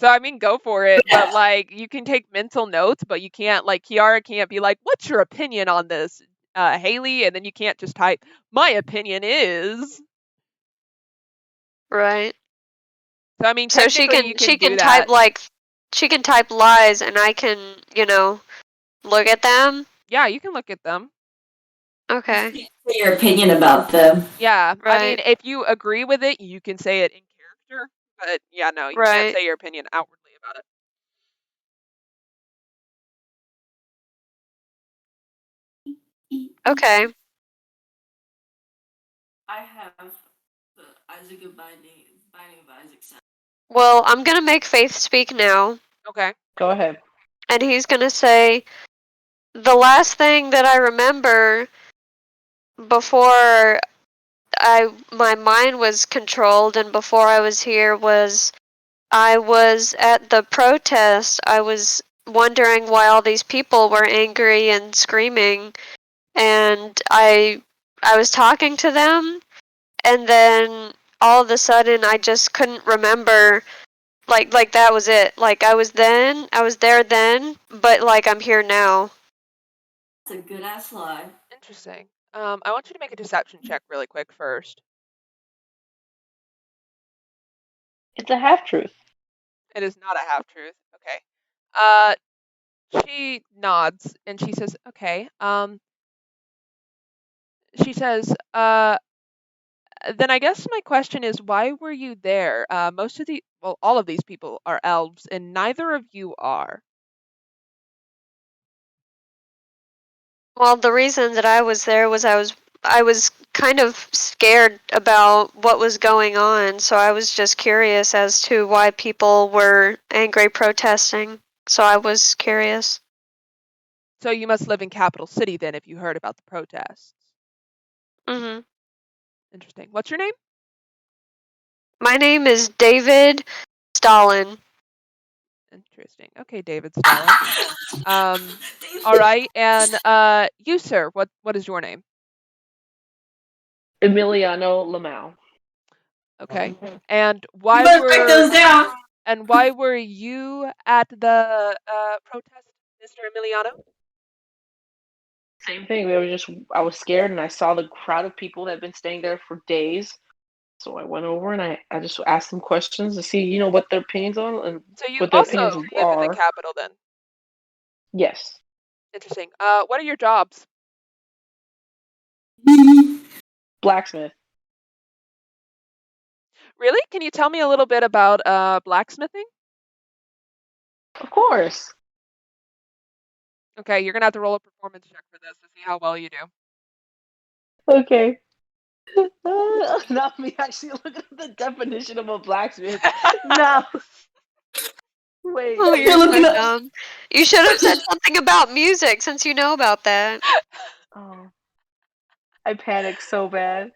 So I mean, go for it. But like, you can take mental notes, but you can't. Like, Kiara can't be like, "What's your opinion on this, Haley?" And then you can't just type, "My opinion is." Right. So I mean, So she technically, you can can do type that. like she can type lies, and I can look at them. Yeah, you can look at them. Okay. your opinion about them. Yeah, I mean, Right. if you agree with it, you can say it in character. But yeah, no, you can't Right. say your opinion outwardly about it. Okay. I have the Isaac of Binding of Isaac sound. Well, I'm gonna make Faith speak now, Okay. Go ahead. and he's gonna say the last thing that I remember before my mind was controlled and before I was here was I was at the protest. I was wondering why all these people were angry and screaming, and I was talking to them, and then all of a sudden I just couldn't remember. Like that was it. Like I was there then, but like I'm here now. That's a good ass lie. Interesting. I want you to make a deception check really quick first. It's a half truth. It is not a half truth. Okay. She nods and she says, "Okay." She says, then I guess my question is, why were you there? All of these people are elves, and neither of you are. Well, the reason that I was there was I was kind of scared about what was going on, so I was just curious as to why people were angry protesting. So I was curious. So you must live in Capital City then if you heard about the protests. Mhm. Interesting. What's your name? My name is David Stalin. Interesting. Okay, David Stalin. All right, and you, sir, what is your name? Emiliano Lamau. Okay, and why You better write those down. and why were you at the protest, Mr. Emiliano? Same thing. I was scared and I saw the crowd of people that had been staying there for days. So I went over and I just asked them questions to see, what their opinions on and So you what their also opinions live in the are. capital then? Yes. Interesting. What are your jobs? Blacksmith. Really? Can you tell me a little bit about blacksmithing? Of course. Okay, you're gonna have to roll a performance check for this to see how well you do. Okay. Not me actually looking at the definition of a blacksmith. No. Wait. Oh, You're you're looking so up- dumb. You should have said something about music since you know about that. Oh. I panicked so bad.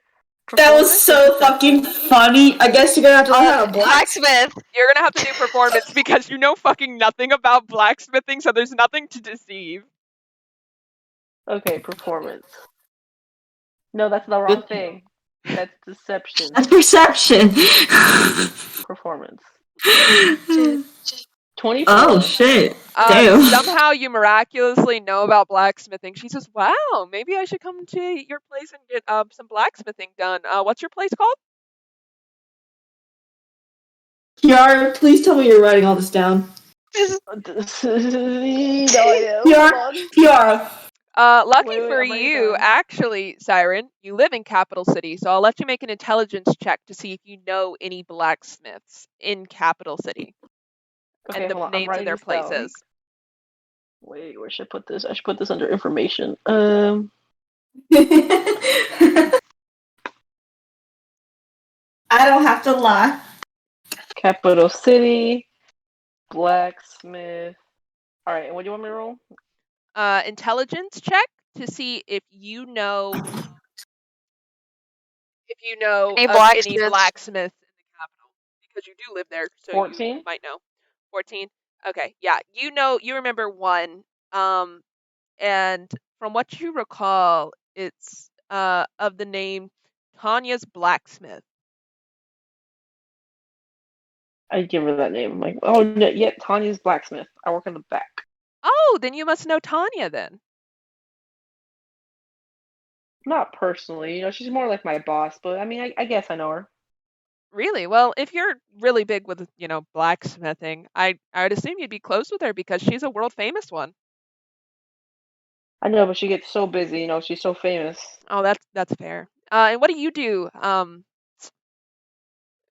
That was Performance or so fucking deception? funny. I guess you're gonna have to learn how to Blacksmith. You're gonna have to do performance because you know fucking nothing about blacksmithing, so there's nothing to deceive. Okay, performance. No, that's the wrong thing. That's deception. That's perception. Performance. 24. Oh shit! Damn. Somehow you miraculously know about blacksmithing. She says, "Wow, maybe I should come to your place and get some blacksmithing done." What's your place called? Kiara, please tell me you're writing all this down. Kiara. Lucky Wait, for I'm writing you, down. actually, Siren, you live in Capital City, so I'll let you make an intelligence check to see if you know any blacksmiths in Capital City Okay, and the hold on. I'm names of writing their this down. places. Wait, where should I put this? I should put this under information. I don't have to lie. Capital City, blacksmith. All right, and what do you want me to roll? Intelligence check to see if you know Any of any blacksmiths? blacksmiths in the capital, because you do live there, so you 14. might know. 14. Okay, yeah, you remember one. And from what you recall, it's of the name Tanya's blacksmith. I give her that name. I'm like, oh, no, yeah, Tanya's blacksmith. I work in the back. Oh, then you must know Tanya then. Not personally, she's more like my boss, but I mean, I guess I know her. Really? Well, if you're really big with, blacksmithing, I would assume you'd be close with her because she's a world famous one. I know, but she gets so busy, she's so famous. Oh, that's fair. And what do you do,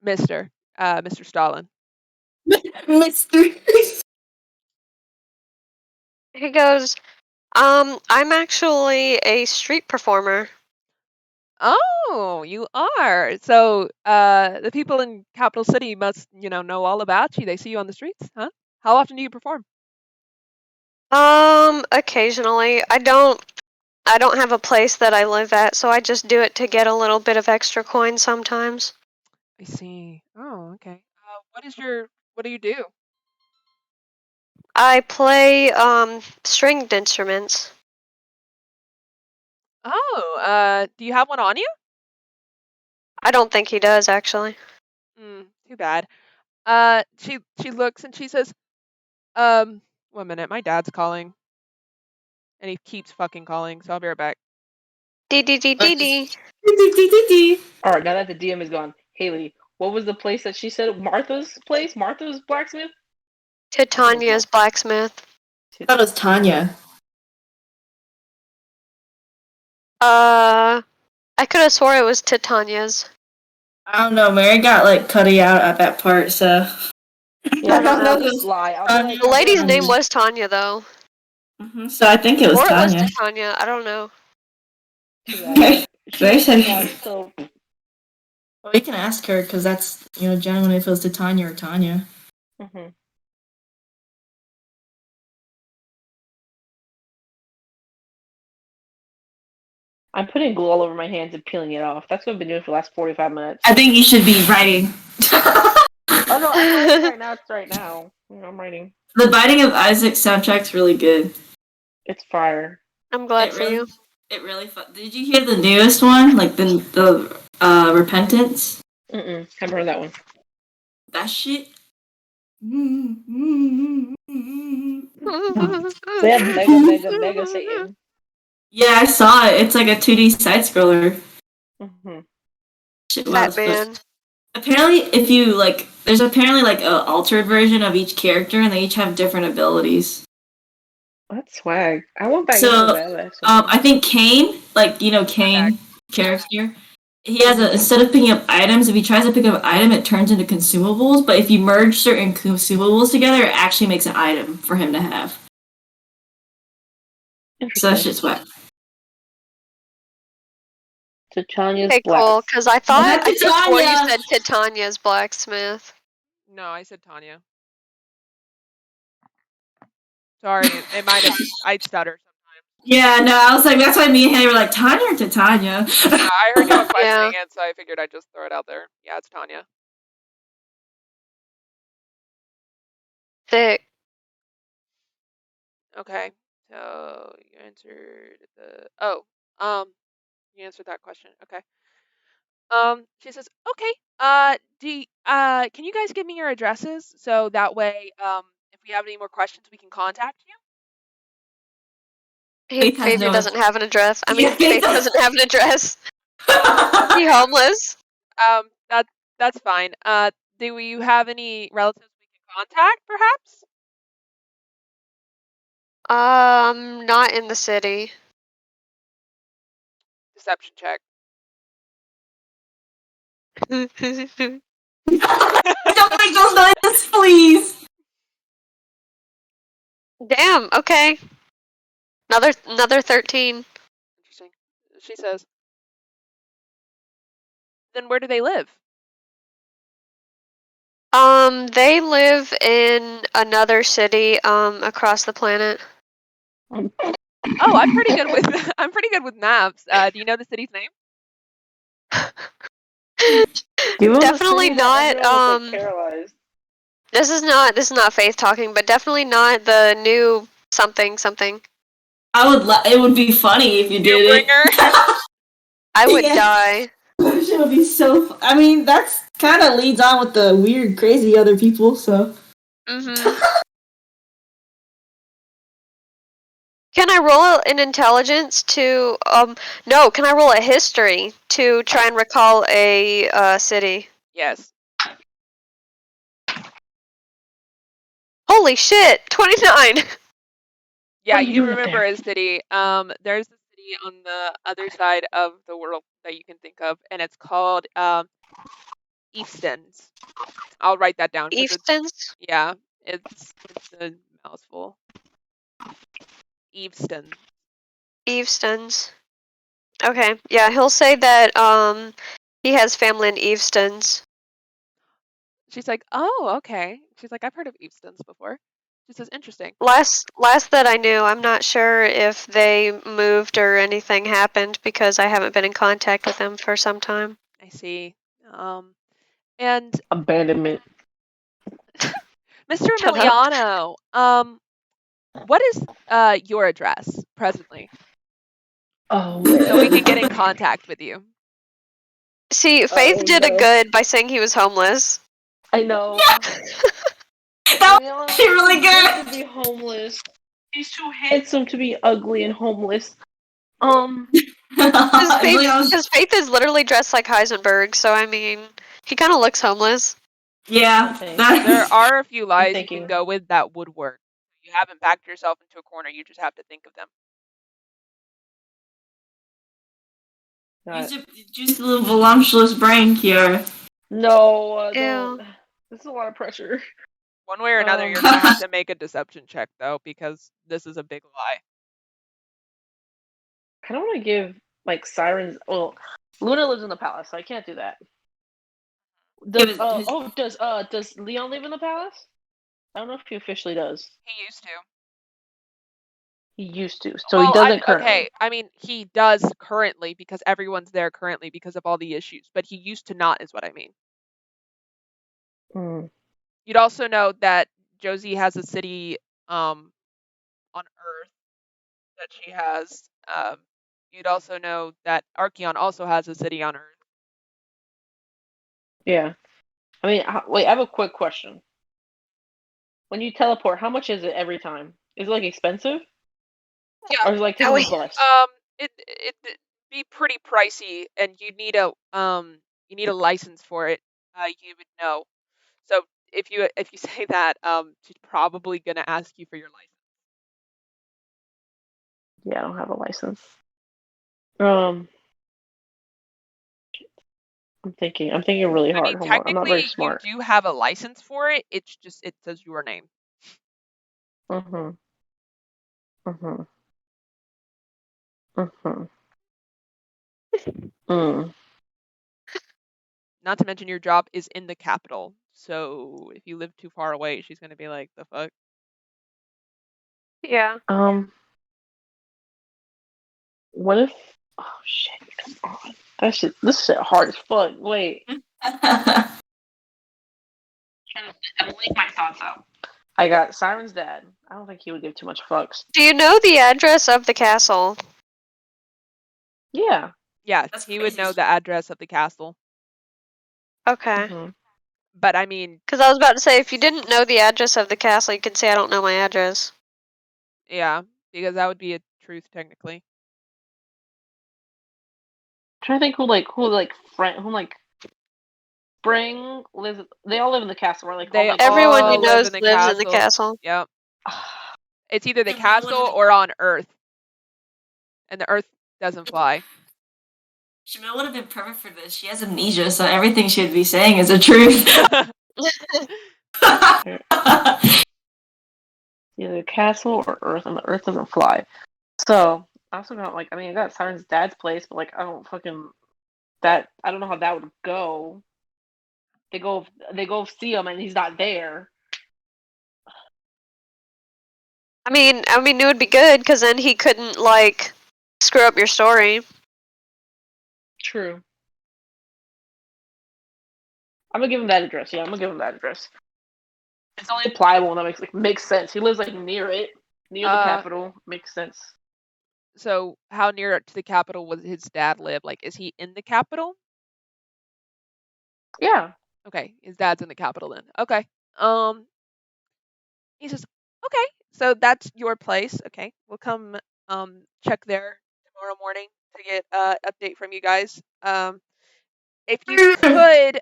Mr. Stalin? Mr. He goes, I'm actually a street performer. Oh, you are. So, the people in Capital City must, know all about you. They see you on the streets, huh? How often do you perform? Occasionally. I don't have a place that I live at, so I just do it to get a little bit of extra coin sometimes. I see. Oh, okay. What do you do? I play stringed instruments. Oh, do you have one on you? I don't think he does actually. Too bad. She looks and she says, 1 minute, my dad's calling. And he keeps fucking calling, so I'll be right back. D. All right, now that the DM is gone, Haley, what was the place that she said? Martha's place? Martha's blacksmith? Titania's blacksmith. I thought it was Tanya. I could have swore it was Titania's. I don't know. Mary got cutty out at that part, so. Yeah, I don't know. I'll just lie. I'll be like, The lady's name was Tanya though. So I think it was Or Tanya. it was Titania. I don't know. Very said. So Well, we can ask her because that's generally if it was to Tanya or Tanya. mhm. I'm putting glue all over my hands and peeling it off. That's what I've been doing for the last 45 minutes. I think you should be writing. Oh no, I'm writing right now. It's right now. I'm writing. The Binding of Isaac soundtrack's really good. It's fire. I'm glad for you. It really Did you hear the newest one? Like the Repentance? Haven't heard that one. That shit. They have mega Satan. Yeah, I saw it. It's like a 2D side scroller. Shit, That man. Apparently, if you there's apparently an altered version of each character, and they each have different abilities. That's swag. I want back So, into that. I think Cain, Cain character, he has instead of picking up items, if he tries to pick up an item, it turns into consumables. But if you merge certain consumables together, it actually makes an item for him to have. So that shit's whack. Titania's Okay, cool. Because I swore you said Titania's blacksmith. No, I said Tanya. Sorry, it might have. I stutter sometimes. Yeah, no, I was like, that's why me and Haley were like, Tanya or Titania? I heard you questioning it, so I figured I'd just throw it out there. Yeah, it's Tanya. Thick. Okay, so you answered you answered that question. Okay. She says, okay. Can you guys give me your addresses so that way, if we have any more questions, we can contact you? Faith doesn't have an address. I mean, Faith doesn't have an address. He homeless. That's fine. Do you have any relatives we can contact, perhaps? Not in the city. Deception check. Don't make those noises, please. Damn. Okay. Another 13. Interesting. She says, then where do they live? They live in another city, across the planet. Oh, I'm pretty good with I'm pretty good with maps. Do you know the city's name? Give him the Definitely city that not, everyone was like paralyzed. This is not Faith talking, but definitely not the new something. It would be funny if you did it. Newbringer. I would Yeah. die. It would be so. I mean, that's kind of leads on with the weird, crazy other people. So. Mm-hmm. Can I roll an intelligence to no, can I roll a history to try and recall a city? Yes. Holy shit, 29. Yeah, What are you you doing up remember there? a city. There's a city on the other side of the world that you can think of, and it's called Eastons. I'll write that down because Eastons? it's a mouthful. Easton. Evestons. Okay. Yeah, he'll say that he has family in Evestons. She's like, oh, okay. She's like, I've heard of Eastons before. She says, interesting. Last that I knew, I'm not sure if they moved or anything happened because I haven't been in contact with them for some time. I see. And Abandonment. Mr. Shut up. Emiliano, what is your address presently? Oh. So we can get in contact with you. See, Faith did a no. good by saying he was homeless. I know. That was actually really good. To be homeless. He's too handsome to be ugly and homeless. Because Faith is literally dressed like Heisenberg, so I mean, he kind of looks homeless. Yeah. Okay. There are a few lies you thinking. can go with that would work. You haven't backed yourself into a corner. You just have to think of them. Just a little voluptuous brain here. No, Ew. don't. This is a lot of pressure. One way or another, you're gonna have to make a deception check though, because this is a big lie. I don't want to give like sirens. Well, Luna lives in the palace, so I can't do that. Does Leon live in the palace? I don't know if he officially does. He used to. He used to, so he doesn't currently. Okay, I mean, he does currently because everyone's there currently because of all the issues, but he used to not, is what I mean. Mm. You'd also know that Josie has a city on Earth that she has. You'd also know that Archeon also has a city on Earth. Yeah. I mean, wait, I have a quick question. When you teleport, how much is it every time? Is it like expensive? Yeah. Or is it like taking the bus? It'd be pretty pricey, and you need a license for it. You would know. So if you say that, she's probably gonna ask you for your license. Yeah, I don't have a license. I'm thinking really hard. I mean, Hold on. I'm not very smart. you do have a license for it. It's just it says your name. Mhm. Mm. Not to mention your job is in the capital. So if you live too far away, she's gonna be like, the fuck? Yeah. What if? Oh shit! Come on. This shit hard as fuck. Wait. I'm laying my thoughts out. I got Siren's dad. I don't think he would give too much fucks. Do you know the address of the castle? Yeah. Yeah, he would know the address of the castle. Okay. Mm-hmm. But I mean, because I was about to say, if you didn't know the address of the castle, you could say I don't know my address. Yeah, because that would be a truth technically. I'm trying to think who Spring lives. They all live in the castle, right? Everyone you know live lives in the castle. Yep. It's either the castle or on Earth, and the Earth doesn't fly. Jamil would have been perfect for this. She has amnesia, so everything she'd be saying is the truth. Either castle or Earth, and the Earth doesn't fly. So I also got I got Siren's dad's place, but I don't know how that would go. They go see him and he's not there. I mean, it would be good because then he couldn't like screw up your story. True. I'm gonna give him that address. Yeah, I'm gonna give him that address. It's only pliable and that makes sense. He lives like near it, near the capital. Makes sense. So how near to the capital would his dad live? Like, is he in the capital? Yeah. Okay, his dad's in the capital then. Okay. He says, okay, so that's your place. Okay, we'll come check there tomorrow morning to get update from you guys. If you could,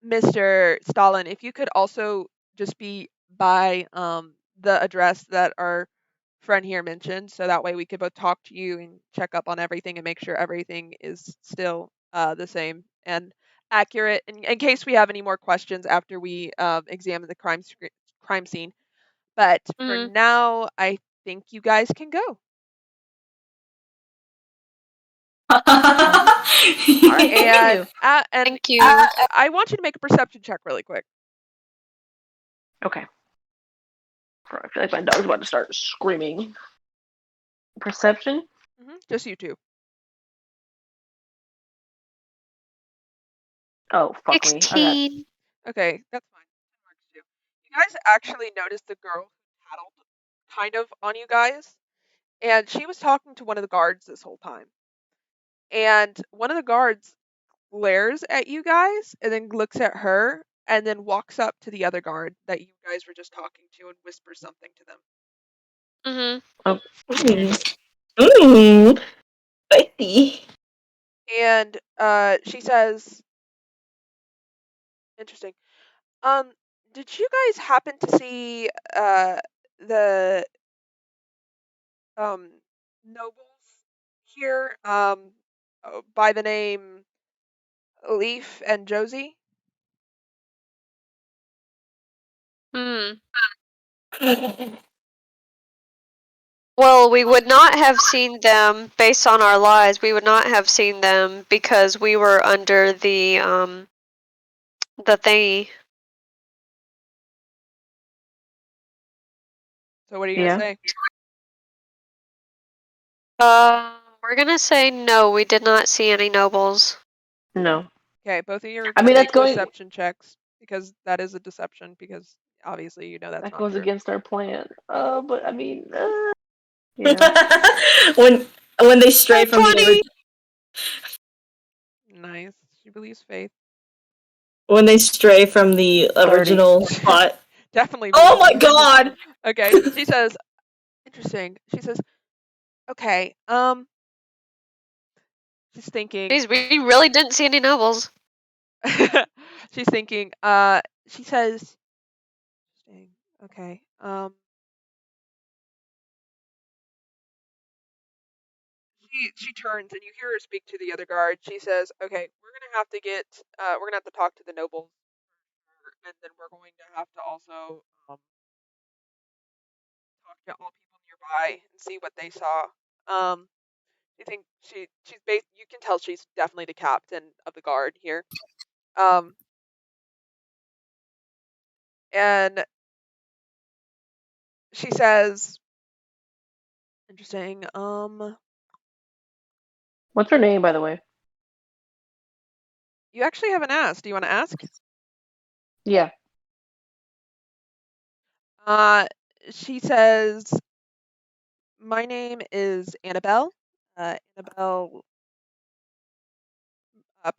Mr. Stalin, if you could also just be by the address that our friend here mentioned, so that way we could both talk to you and check up on everything and make sure everything is still the same and accurate in case we have any more questions after we examine the crime scene. But for now, I think you guys can go. All right, And Thank you. I want you to make a perception check really quick. Okay. I feel like my dog's about to start screaming. Perception? Just you two. Oh, fuck 16. me. Okay, that's fine. That works too. You guys actually noticed the girl who tattled kind of on you guys, and she was talking to one of the guards this whole time. And one of the guards glares at you guys and then looks at her and then walks up to the other guard that you guys were just talking to and whispers something to them. Ooh, spicy. And she says, interesting. Did you guys happen to see the nobles here by the name Leaf and Josie? Well, we would not have seen them based on our lives. We would not have seen them because we were under the thingy. So what are you gonna say? We're gonna say no. We did not see any nobles. No. Okay, both of you are I gonna mean, make that's going. perception checks because that is a deception because obviously you know that's That not goes true. against our plan. But I mean, yeah. when they stray from 20. the Nice. She believes Faith. when they stray from the original plot. Definitely. Oh my god. Okay. She says, interesting. She says, okay. She's thinking. Jeez, we really didn't see any nobles. She's thinking. She says, okay. She turns and you hear her speak to the other guard. She says, okay, we're gonna have to talk to the nobles, and then we're going to have to also talk to all people nearby and see what they saw. You think she's you can tell she's definitely the captain of the guard here. And she says, interesting. What's her name, by the way? You actually haven't asked. Do you want to ask? Yeah. She says, my name is Annabelle. Annabelle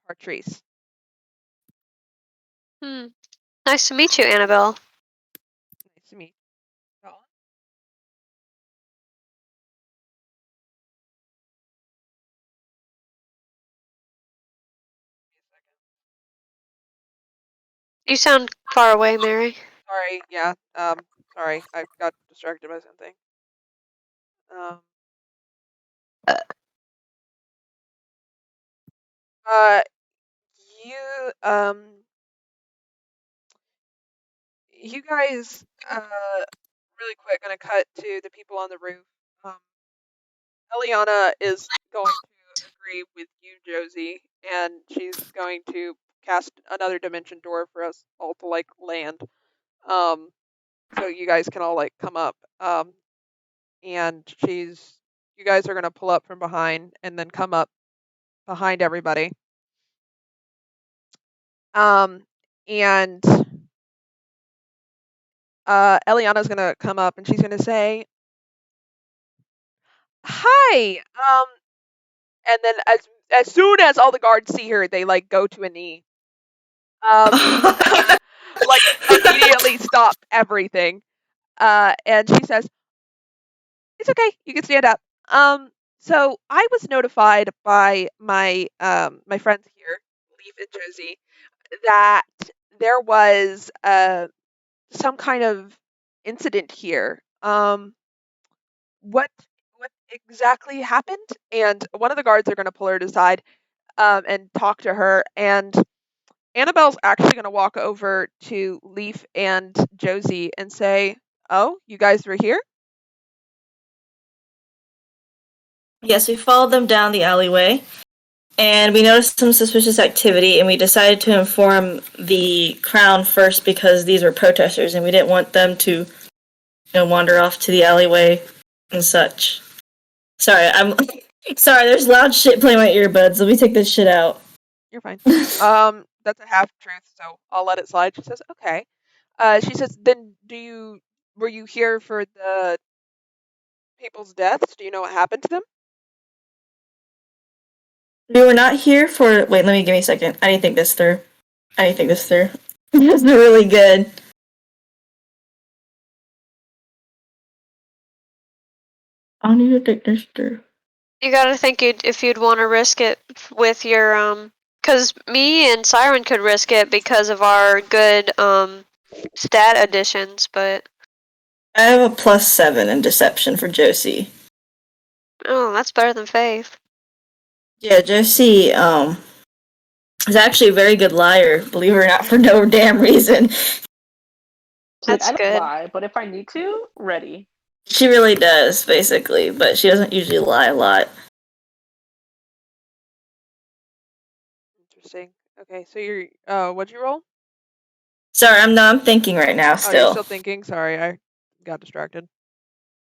Patrice. Nice to meet you, Annabelle. Nice to meet you. You sound far away, Mary. Sorry, yeah. Sorry, I got distracted by something. You guys, really quick, gonna cut to the people on the roof. Eliana is going to agree with you, Josie, and she's going to cast another dimension door for us all to like land. So you guys can all like come up. And you guys are gonna pull up from behind and then come up behind everybody. And Eliana's gonna come up and she's gonna say, "Hi." And then as soon as all the guards see her, they like go to a knee. Like immediately stop everything. And she says, "It's okay. You can stand up." So I was notified by my my friends here, Leaf and Josie, that there was some kind of incident here. What exactly happened? And one of the guards are going to pull her aside and talk to her. And Annabelle's actually going to walk over to Leaf and Josie and say, "Oh, you guys were here?" Yes, we followed them down the alleyway, and we noticed some suspicious activity, and we decided to inform the Crown first because these were protesters, and we didn't want them to, wander off to the alleyway and such. Sorry, sorry. There's loud shit playing my earbuds. Let me take this shit out. You're fine. That's a half truth, so I'll let it slide. She says, "Okay." She says, "Then were you here for the people's deaths? Do you know what happened to them?" We were not here for. Wait, give me a second. I need to think this through. This is really good. I need to think this through. You gotta think if you'd want to risk it with your because me and Siren could risk it because of our good stat additions, but I have a +7 in deception for Josie. oh, that's better than Faith. Yeah, Josie is actually a very good liar, believe it or not, for no damn reason. That's I don't good. lie, but if I need to, ready. She really does, basically, but she doesn't usually lie a lot. Interesting. Okay, so you're what'd you roll? Sorry, I'm thinking right now Oh, you're still. still thinking? Sorry, I got distracted.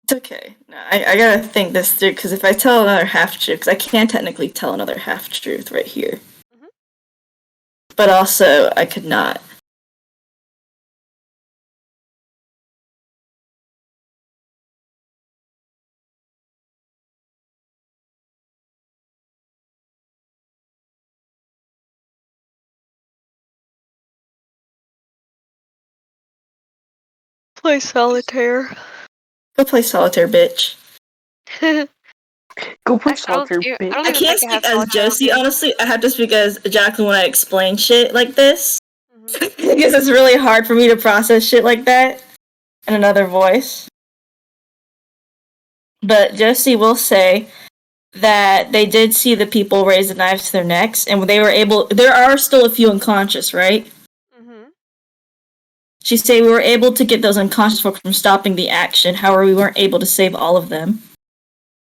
It's okay. No, I gotta think this through, because if I tell another half-truth, because I can technically tell another half-truth right here. Mhm. But also, I could not. Play solitaire. Go play solitaire, bitch. Go play Actually, solitaire, I bitch. don't I even can't think I have speak as solitaire on Josie, me. honestly. I have to speak as Jacqueline when I explain shit like this. Mhm. Because it's really hard for me to process shit like that in another voice. But Josie will say that they did see the people raise the knives to their necks, and they were able. There are still a few unconscious, right? Mhm. She say we were able to get those unconscious folk from stopping the action. However, we weren't able to save all of them.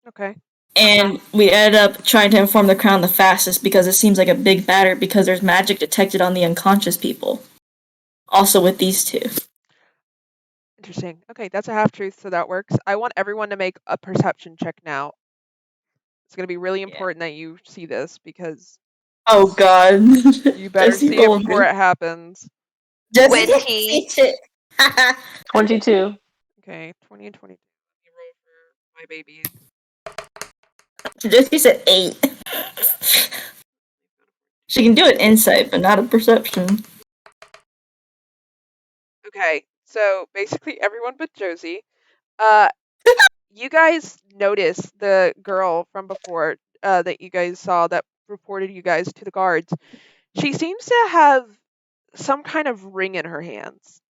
Okay. And we ended up trying to inform the Crown the fastest because it seems like a big matter because there's magic detected on the unconscious people. Also with these two. Interesting. Okay, that's a half truth, so that works. I want everyone to make a perception check now. It's going to be really important that you see this because Oh god. you better see it before it happens. Jesse 20. it. 22. Okay, 20 and 22. Let me roll for my babies. Jesse said 8. She can do an insight, but not a perception. Okay, so basically everyone but Josie. You guys notice the girl from before that you guys saw that reported you guys to the guards. She seems to have some kind of ring in her hands.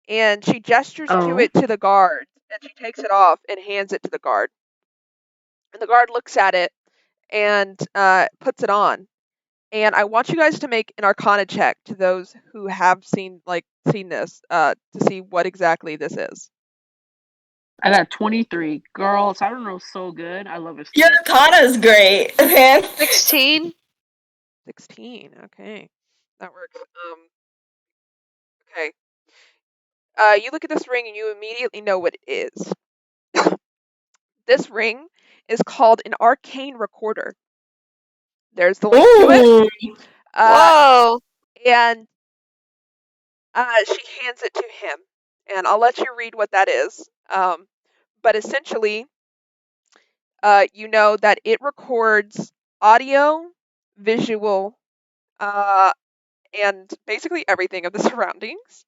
And she gestures to it to the guard, and she takes it off and hands it to the guard. And the guard looks at it and puts it on. And I want you guys to make an Arcana check to those who have seen this to see what exactly this is. I got 23. Girl, Siren Rose so good. I love it. Your Arcana's great, man. 16. 16. Okay. That works. Okay. You look at this ring and you immediately know what it is. This ring is called an arcane recorder. There's the link to it. Ooh. Whoa. And she hands it to him. And I'll let you read what that is. But essentially, you know that it records audio, visual, and basically everything of the surroundings.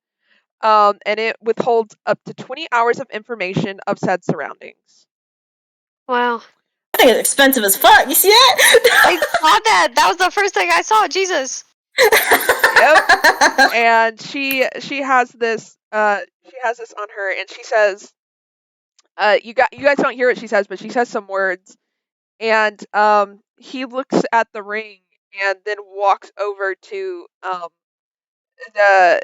And it withholds up to 20 hours of information of said surroundings. Wow. I think it's expensive as fuck. You see I that? saw that. That was the first thing I saw. Jesus. Yep. And she has this on her, and she says, you guys don't hear what she says, but she says some words, and he looks at the ring and then walks over to the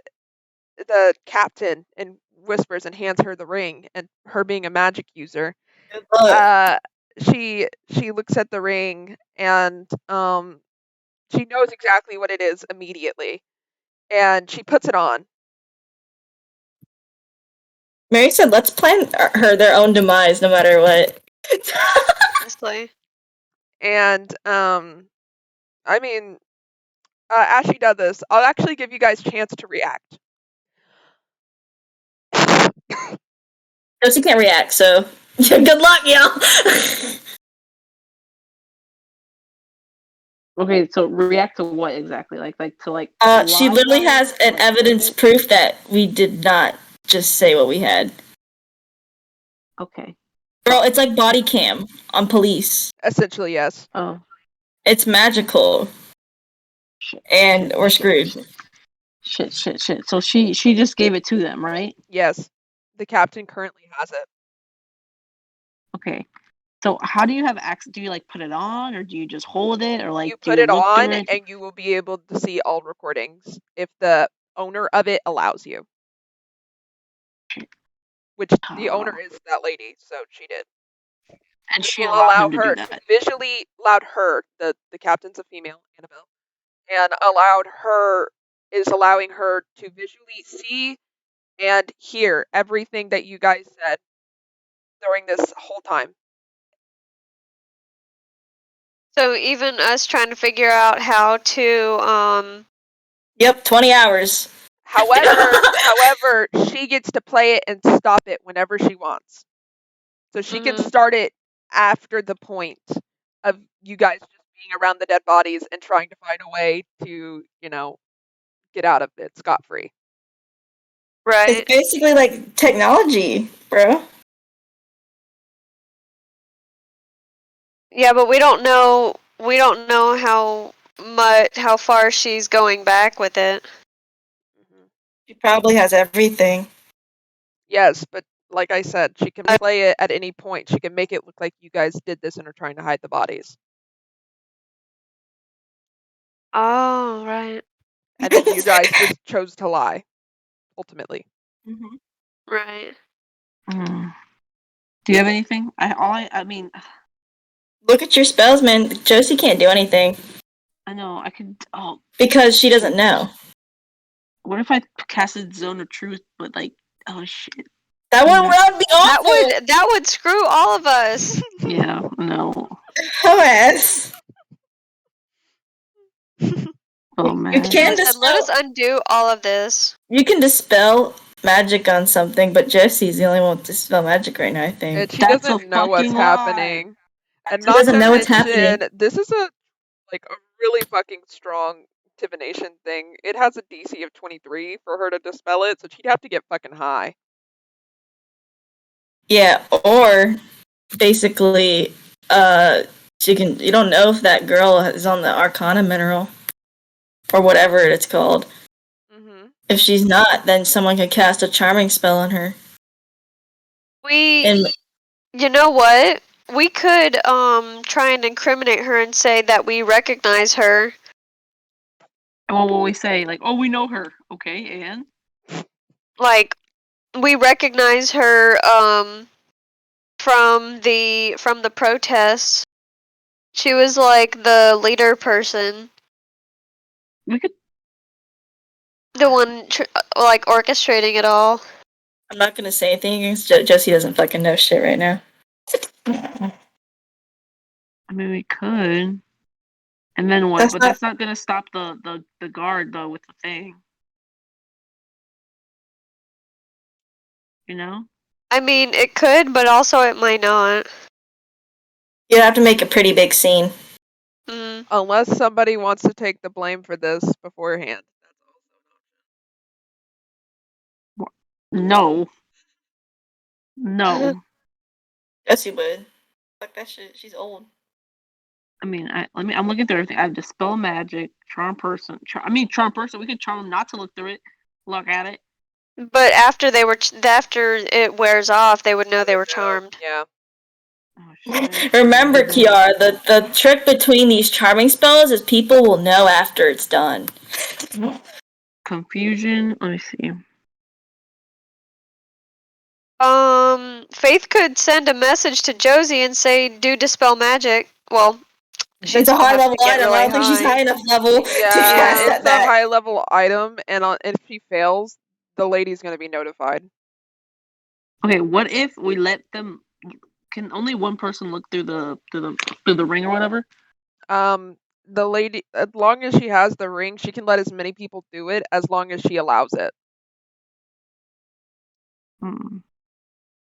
captain and whispers and hands her the ring. And her being a magic user, Good luck. she looks at the ring and she knows exactly what it is immediately, and she puts it on. Mary said, "Let's plan her their own demise, no matter what." Honestly. And I mean, as she does this, I'll actually give you guys a chance to react. Josie can't react, so good luck, y'all. Okay, so react to what exactly? Like to like. She lie literally about has it? an Like, evidence proof that we did not just say what we had. Okay. Girl, it's like body cam on police. Essentially, yes. Oh. It's magical, Shit. and shit, we're shit, screwed. Shit. So she just gave it to them, right? Yes. The captain currently has it. Okay. So how do you have access? Do you like put it on, or do you just hold it, or like You do put you it look on, through it? and you will be able to see all recordings if the owner of it allows you. Which the owner is that lady, so she did. And she Will allowed allow him to her do to that. visually allowed her, the captain's a female, Annabelle, and is allowing her to visually see and hear everything that you guys said during this whole time. So even us trying to figure out how to Yep, 20 hours. However, she gets to play it and stop it whenever she wants. So she can start it after the point of you guys just being around the dead bodies and trying to find a way to, get out of it scot-free. right. It's basically like technology, bro. Yeah, but we don't know how far she's going back with it. She probably has everything. Yes, but like I said, she can play it at any point. She can make it look like you guys did this and are trying to hide the bodies. Oh, right. And then you guys just chose to lie, ultimately. Mm-hmm. Right. Do you have anything? I mean, Look at your spells, man. Josie can't do anything. I know I could. Oh, because she doesn't know. What if I casted Zone of Truth, but like, oh shit. That would be awful. That would screw all of us. Yeah, no. Dumbass. Oh man. You can Listen, let us undo all of this. You can dispel magic on something, but Jessie's the only one to dispel magic right now, I think. And she doesn't know what's happening. And not to mention, this is a really fucking strong divination thing. It has a DC of 23 for her to dispel it, so she'd have to get fucking high. Yeah, or basically, you don't know if that girl is on the Arcana mineral or whatever it's called. Mm-hmm. If she's not, then someone could cast a charming spell on her. You know what? We could try and incriminate her and say that we recognize her. And what will we say? Like, oh, we know her. Okay, and like we recognize her from the protests. She was like the leader person. We could The one like orchestrating it all. I'm not gonna say anything against Josie doesn't fucking know shit right now. I mean, we could. And then what? That's But not- that's not gonna stop the guard though with the thing. You know? I mean, it could, but also it might not. You'd have to make a pretty big scene. Mm. Unless somebody wants to take the blame for this beforehand. No. No. Josie would. Fuck that shit. She's old. I mean, I'm looking through everything. I have dispel magic, charm person. Charm person. We could charm them not to look through it. Look at it. But after after it wears off, they would know they were charmed. Yeah. Oh, shit. Remember, Kiara, the trick between these charming spells is people will know after it's done. Confusion. Let me see. Faith could send a message to Josie and say, "Do dispel magic." Well, It's a high level item. Really I don't think she's high enough level to Yeah, cast it's that. a high level item, and if she fails, the lady's gonna be notified. Okay, what if we let them? Can only one person look through the ring or whatever? The lady, as long as she has the ring, she can let as many people do it as long as she allows it. Hmm.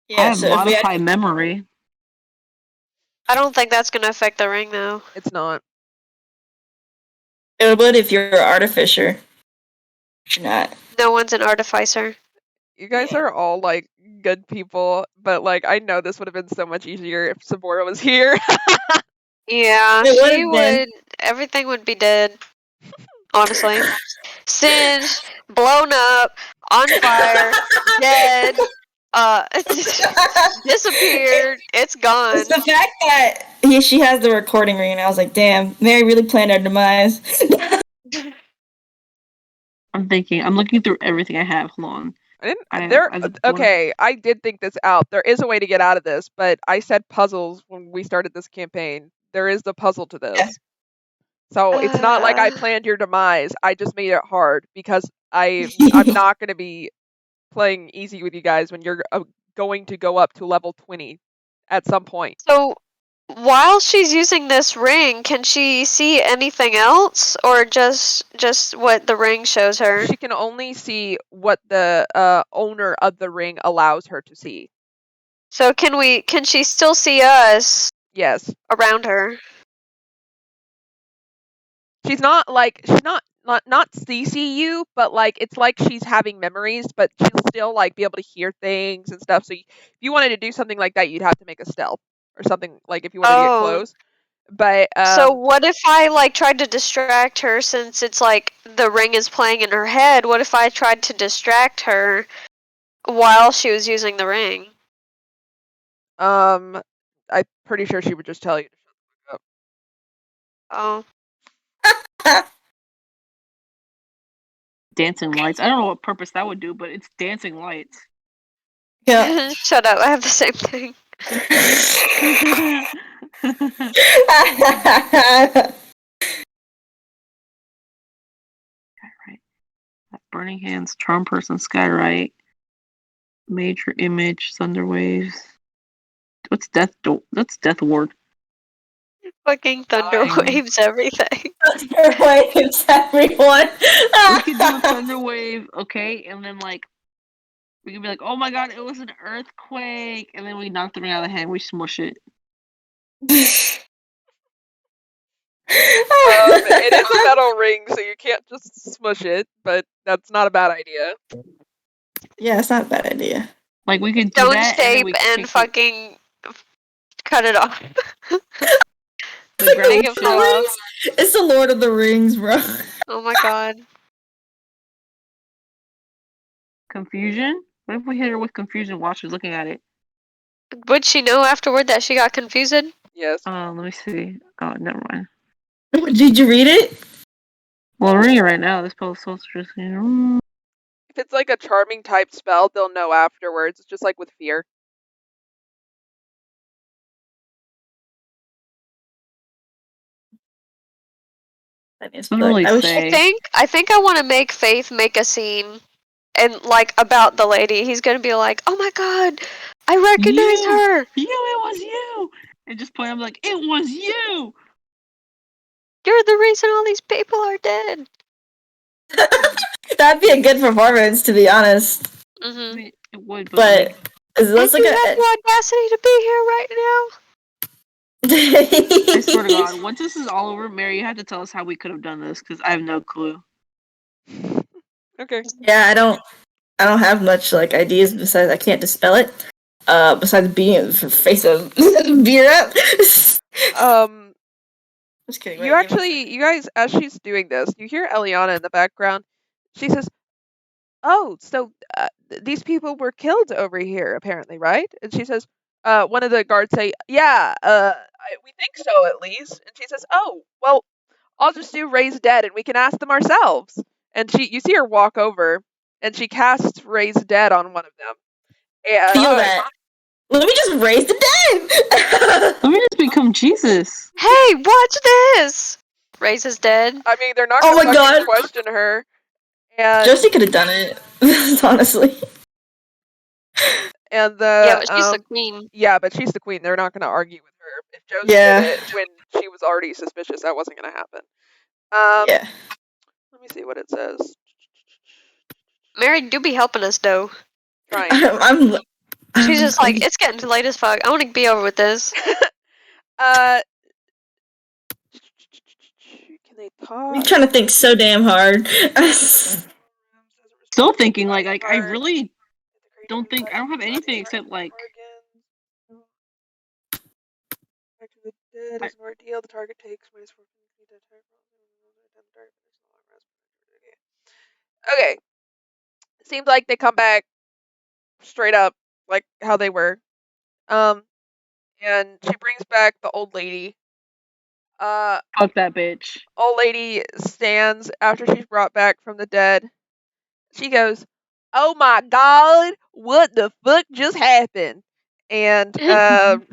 I Yeah, have so if we modify had, memory. I don't think that's gonna affect the ring though. It's not. it would if you're an artificer. You're not. No one's an artificer. You guys are all like good people, but like I know this would have been so much easier if Sabora was here. Yeah, It she would've been. would. Everything would be dead. Honestly, singed, blown up, on fire, dead. Disappeared. It's gone. It's the fact that she has the recording ring, and I was like, damn, Mary really planned our demise. I'm looking through everything I have. Hold on. Okay, I did think this out. There is a way to get out of this, but I said puzzles when we started this campaign. There is the puzzle to this. Yeah. So it's not like I planned your demise. I just made it hard because I'm not going to be playing easy with you guys when you're going to go up to level 20 at some point. So, while she's using this ring, can she see anything else, or just what the ring shows her? She can only see what the owner of the ring allows her to see. So can she still see us? Yes. Around her. She's not CCU, but like it's like she's having memories, but she'll still like be able to hear things and stuff. So if you wanted to do something like that, you'd have to make a stealth or something like if you wanted to get close. But so what if I like tried to distract her, since it's like the ring is playing in her head? What if I tried to distract her while she was using the ring? I'm pretty sure she would just tell you to shut the fuck Oh. Dancing lights. I don't know what purpose that would do, but it's dancing lights. Yeah. Shut up! I have the same thing. Right. Burning hands, charm person, skywrite, major image, thunder waves. What's that's death ward. Fucking thunder waves everything. Thunder waves everyone. We could do a thunder wave, okay, and then like we could be like, oh my god, it was an earthquake, and then we knock the ring out of the hand, we smush it. It is a metal ring, so you can't just smush it, but that's not a bad idea. Yeah, it's not a bad idea. Like we could do Stone that, shape and fucking cut it off. It's the Lord of the Rings, bro. Oh my god. Confusion? What if we hit her with confusion while she's looking at it? Would she know afterward that she got confused? Yes. Let me see. Oh, never mind. Did you read it? Well, I'm reading it right now. This spell is so stressing. If it's like a charming type spell, they'll know afterwards. It's just like with fear. That means Doesn't really I wish. say. I think I want to make Faith make a scene, and like about the lady. He's gonna be like, "Oh my god, I recognize You! her." You, it was you! And just point, I'm like, it was you! You're the reason all these people are dead. That'd be a good performance, to be honest. I Mm-hmm. mean, it would, but But like, let's And look you have the audacity to be here right now. I swear to God, once this is all over, Mary, you have to tell us how we could have done this, because I have no clue. Okay. Yeah, I don't have much like ideas besides I can't dispel it. Besides being face of beer up. Just kidding. You guys, as she's doing this, you hear Eliana in the background. She says, "Oh, so these people were killed over here, apparently, right?" And she says, one of the guards say, "Yeah, we think so, at least." And she says, "Oh, well, I'll just do raise dead, and we can ask them ourselves." And you see her walk over, and she casts raise dead on one of them. And Feel that. Let me just raise the dead. Let me just become Jesus. Hey, watch this. Ray's is dead. I mean, they're not Oh going my to God. question her. And Josie could have done it, honestly. And Yeah, but she's the queen. Yeah, but she's the queen. They're not going to argue with her. If Josie Yeah. did it when she was already suspicious, that wasn't going to happen. Yeah. Let me see what it says. Mary do be helping us though. Trying. She's just like, it's getting too late as fuck. I want to be over with this. Can they talk? I'm trying to think so damn hard. Still thinking, like I really don't think I don't have anything except like. Back to the dead is an ordeal. The target takes -4. Okay. Seems like they come back straight up like how they were. And she brings back the old lady. Fuck that bitch. Old lady stands after she's brought back from the dead. She goes, "Oh my God, what the fuck just happened?" And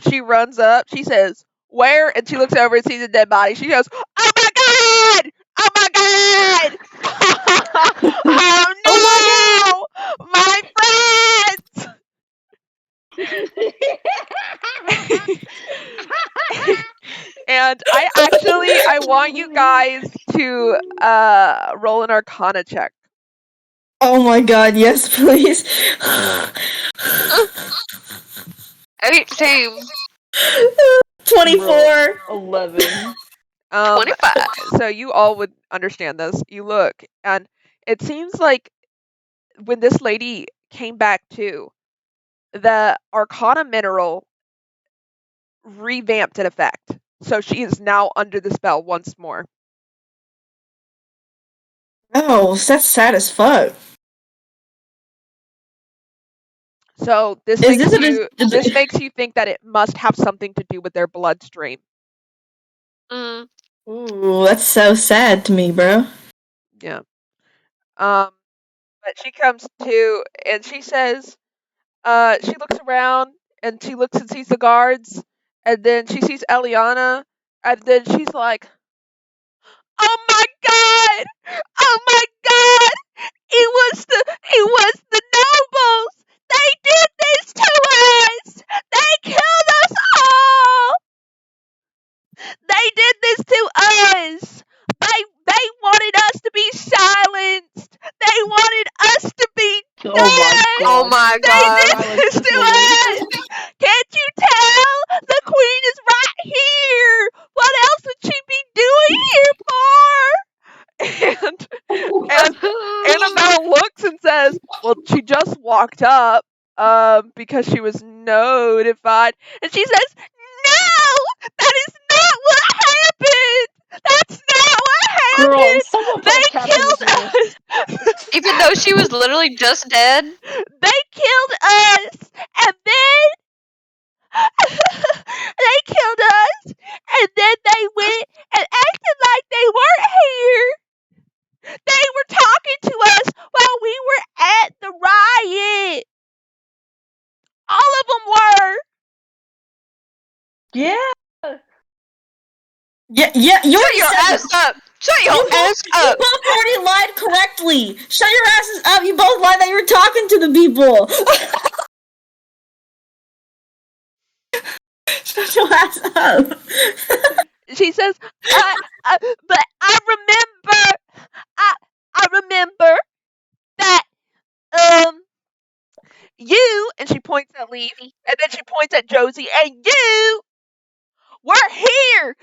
she runs up. She says, "Where?" And she looks over and sees a dead body. She goes, "Oh my God! Oh my God! Oh no! My friends!" And I want you guys to roll an Arcana check. Oh my God, yes, please. 18. 24. 11. 25. So you all would understand this. You look, and it seems like when this lady came back to, the Arcana mineral revamped in effect. So she is now under the spell once more. Oh, that's sad as fuck. So this makes you think that it must have something to do with their bloodstream. Mm. Ooh, that's so sad to me, bro. Yeah. But she comes to, and she says, she looks around, and she looks and sees the guards, and then she sees Eliana, and then she's like, "Oh my God! Oh my God! It was the nobles! They did this to us! They killed us all! They did this to us! They wanted us to be silenced! They wanted us to be dead! Oh my God. They did this to us! Can't you tell? The queen is right here! What else would she be doing here for?" And Annabelle looks and says, "Well, she just walked up because she was notified." And she says, "No! That is not what happened! That's not what happened! Girl, someone put a They cap in killed this list. us! Even though she was literally just dead? They killed us! And then they killed us! And then they went and acted like they weren't here! They were talking to us while we were at the riot! All of them were!" Yeah. Yeah, Shut your ass up. Shut your ass You up. both already lied correctly. Shut your asses up. You both lied that you were talking to the people. Shut your ass up. She says, but I remember that, you, and she points at Levy, and then she points at Josie, and you were here,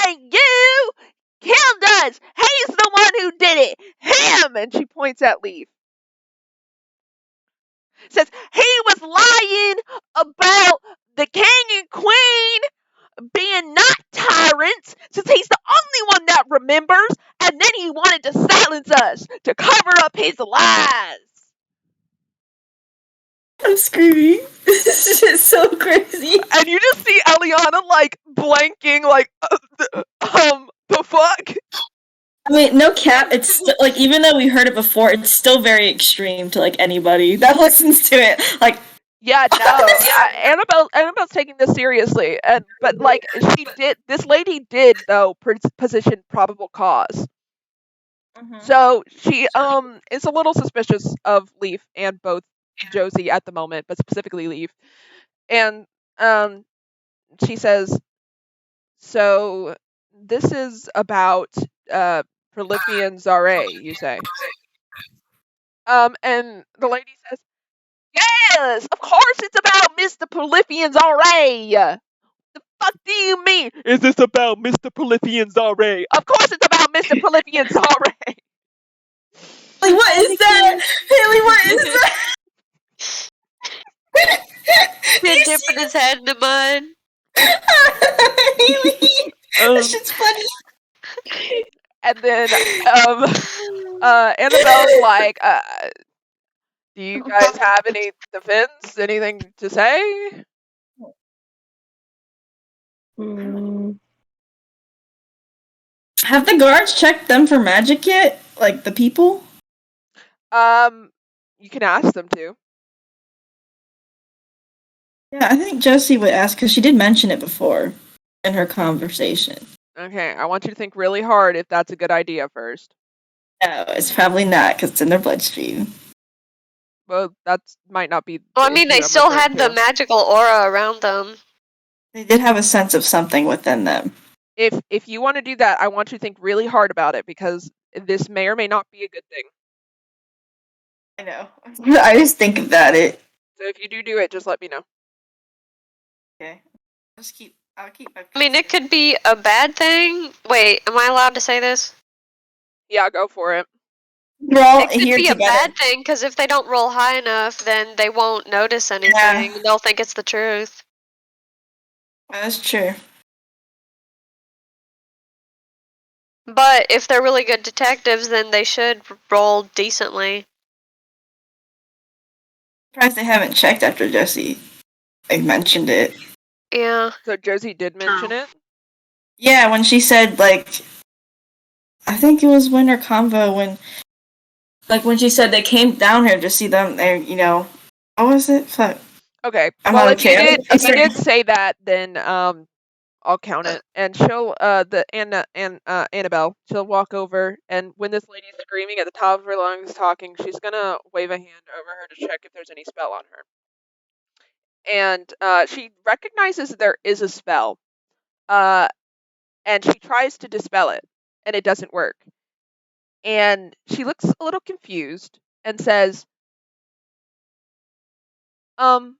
and you killed us. He's the one who did it. Him, and she points at Leaf. Says, he was lying about the king and queen being not tyrants, since he's the only one that remembers, and then he wanted to silence us to cover up his lies. I'm screaming. This is so crazy. And you just see Eliana like blanking, like, the fuck? I mean, no cap. It's still, like, even though we heard it before, it's still very extreme to like anybody that listens to it. Like, Yeah, no, Annabelle's taking this seriously, but like this lady did though position probable cause. So she is a little suspicious of Leaf and both Josie at the moment, but specifically Leaf. And she says, so this is about Prolifian Zare, you say? And the lady says, yes, of course it's about Mr. Prolifian Zare. The fuck do you mean? Is this about Mr. Prolifian Zare? Of course it's about Mr. Prolifian Zare. Haley, what is that? Haley, what is that? Been dipping his head into mine. Haley, this shit's funny. And then Annabelle's like, do you guys have any defense? Anything to say? Have the guards checked them for magic yet? Like the people? You can ask them to. Yeah, I think Josie would ask because she did mention it before in her conversation. Okay, I want you to think really hard if that's a good idea first. No, it's probably not because it's in their bloodstream. Well, that might not be. Well, I mean, they still had the magical aura around them. They did have a sense of something within them. If you want to do that, I want you to think really hard about it because this may or may not be a good thing. I know. I just think about it. So if you do it, just let me know. Okay. I'll keep my. I mean, it could be a bad thing. Wait, am I allowed to say this? Yeah, go for it. We're all It could here be together. a bad thing because if they don't roll high enough, then they won't notice anything. Yeah. They'll think it's the truth. That's true. But if they're really good detectives, then they should roll decently. Surprised they haven't checked after Josie mentioned it. Yeah. So Josie did mention it? Yeah, when she said, like, I think it was Winter Convo when she said they came down here to see them, they, what was it? Fuck. Okay. I'm Well, not if you okay. did say that, then I'll count it. And she'll Annabelle, she'll walk over, and when this lady's screaming at the top of her lungs talking, she's gonna wave a hand over her to check if there's any spell on her. And she recognizes there is a spell. And she tries to dispel it, and it doesn't work. And she looks a little confused and says, and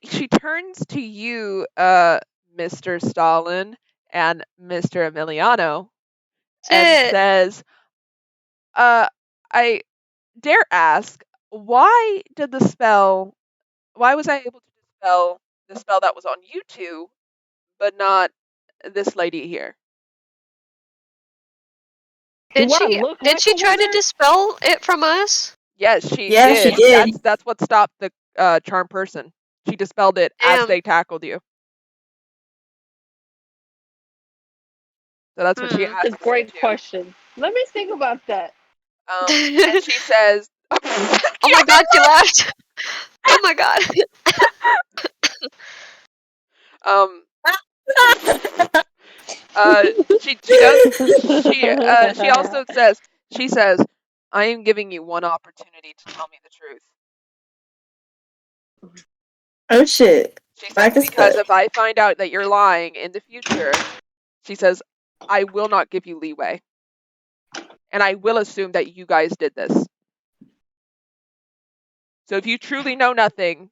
she turns to you, Mr. Stalin and Mr. Emiliano, and says, I dare ask, why was I able to dispel the spell that was on you two, but not this lady here? Did she try to dispel it from us? Yes, she Yeah, did. she did. That's what stopped the charm person. She dispelled it as they tackled you. So that's what she asked. That's a great question. Let me think about that. And she says, "Oh my god, she laughed! Oh my god!" She does. She also says, I am giving you one opportunity to tell me the truth. Oh shit. She says, Back as because fuck. if I find out that you're lying in the future, she says, I will not give you leeway. And I will assume that you guys did this. So if you truly know nothing,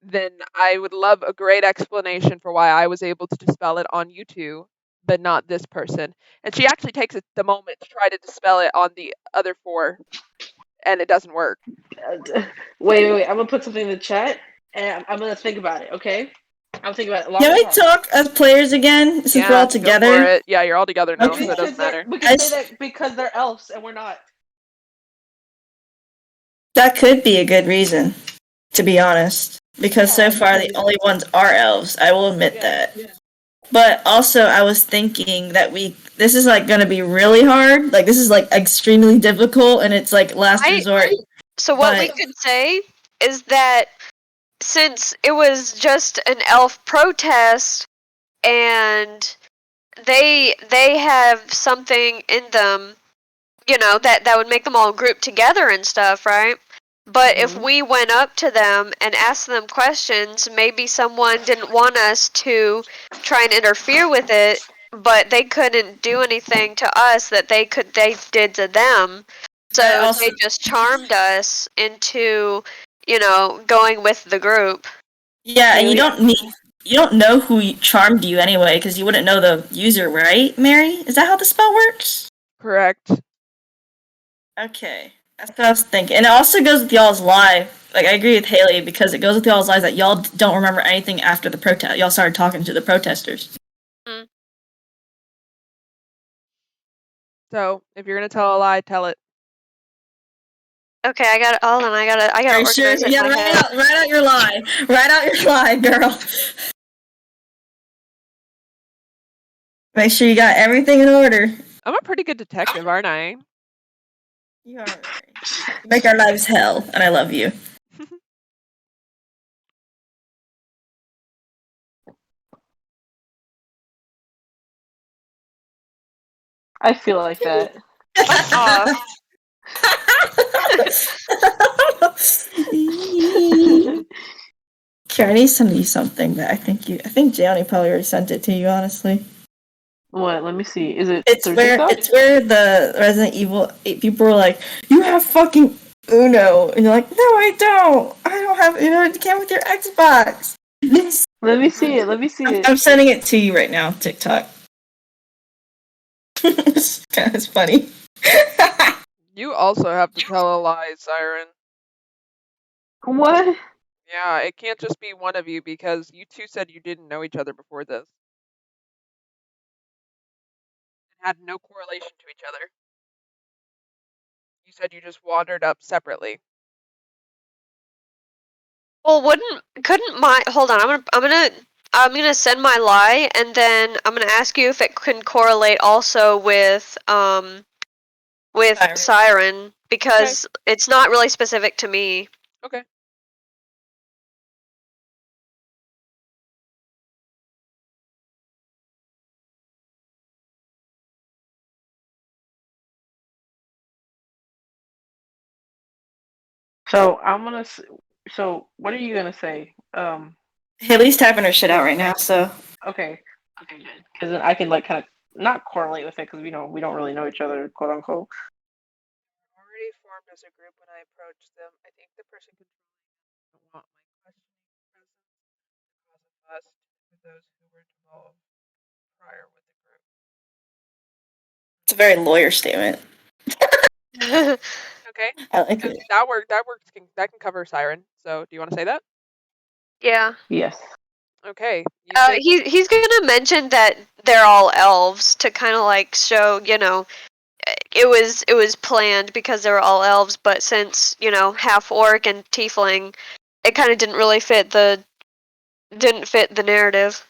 then I would love a great explanation for why I was able to dispel it on you two, but not this person. And she actually takes the moment to try to dispel it on the other four, and it doesn't work. Wait. I'm gonna put something in the chat, and I'm gonna think about it. Okay, I'm thinking about it long Can and we hard. talk as players again since we're all Go for together? it. Yeah, you're all together now, Okay. so it doesn't matter. We can say that because they're elves and we're not. That could be a good reason, to be honest. Because so Yeah. far the only ones are elves. I will admit that. But also, I was thinking that this is like going to be really hard. Like, this is like extremely difficult, and it's like last resort. So what we But- could say is that since it was just an elf protest and they have something in them, you know, that would make them all group together and stuff, right? But if Mhm. we went up to them and asked them questions, maybe someone didn't want us to try and interfere with it, but they couldn't do anything to us that they did to them. So That also- they just charmed us into, you know, going with the group. Yeah, and you don't know who charmed you anyway, because you wouldn't know the user, right, Mary? Is that how the spell works? Correct. Okay. That's what I was thinking. And it also goes with y'all's lie. Like, I agree with Haley, because it goes with y'all's lies that y'all don't remember anything after the protest. Y'all started talking to the protesters. So if you're gonna tell a lie, tell it. Okay, I got it all, and I gotta organize it in my head. Write out your lie. Write out your lie, girl. Make sure you got everything in order. I'm a pretty good detective, aren't I? You are. You make our lives hell, and I love you. I feel like that. Fuck off. Karen, I need to send you something that I think Gianni probably already sent it to you, honestly. What? Let me see. Is it? It's through where TikTok? the Resident Evil 8 people were like, you have fucking Uno, and you're like, no, I don't have Uno. You can't with your Xbox. Let me see it. I'm sending it to you right now, TikTok. It's funny. You also have to tell a lie, Siren. What? Yeah, it can't just be one of you because you two said you didn't know each other before this. It had no correlation to each other. You said you just wandered up separately. Well, couldn't my hold on? I'm gonna send my lie, and then I'm gonna ask you if it can correlate also with Siren, because it's not really specific to me. Okay. So I'm gonna. So what are you gonna say? Haley's tapping her shit out right now, so. Okay. Okay, good. Because then I can like kind of not correlate with it because we don't really know each other, quote unquote. Already formed as a group when I approached them. I think the person controlling them want my questioning presence to cause a fuss with those who were involved prior with the group. It's a very lawyer statement. Okay. I like it. That works. That can cover Siren. So, do you want to say that? Yeah. Yes. Okay. He's gonna mention that they're all elves to kind of like show, you know, it was planned because they were all elves, but since, you know, half orc and tiefling, it kind of didn't fit the narrative.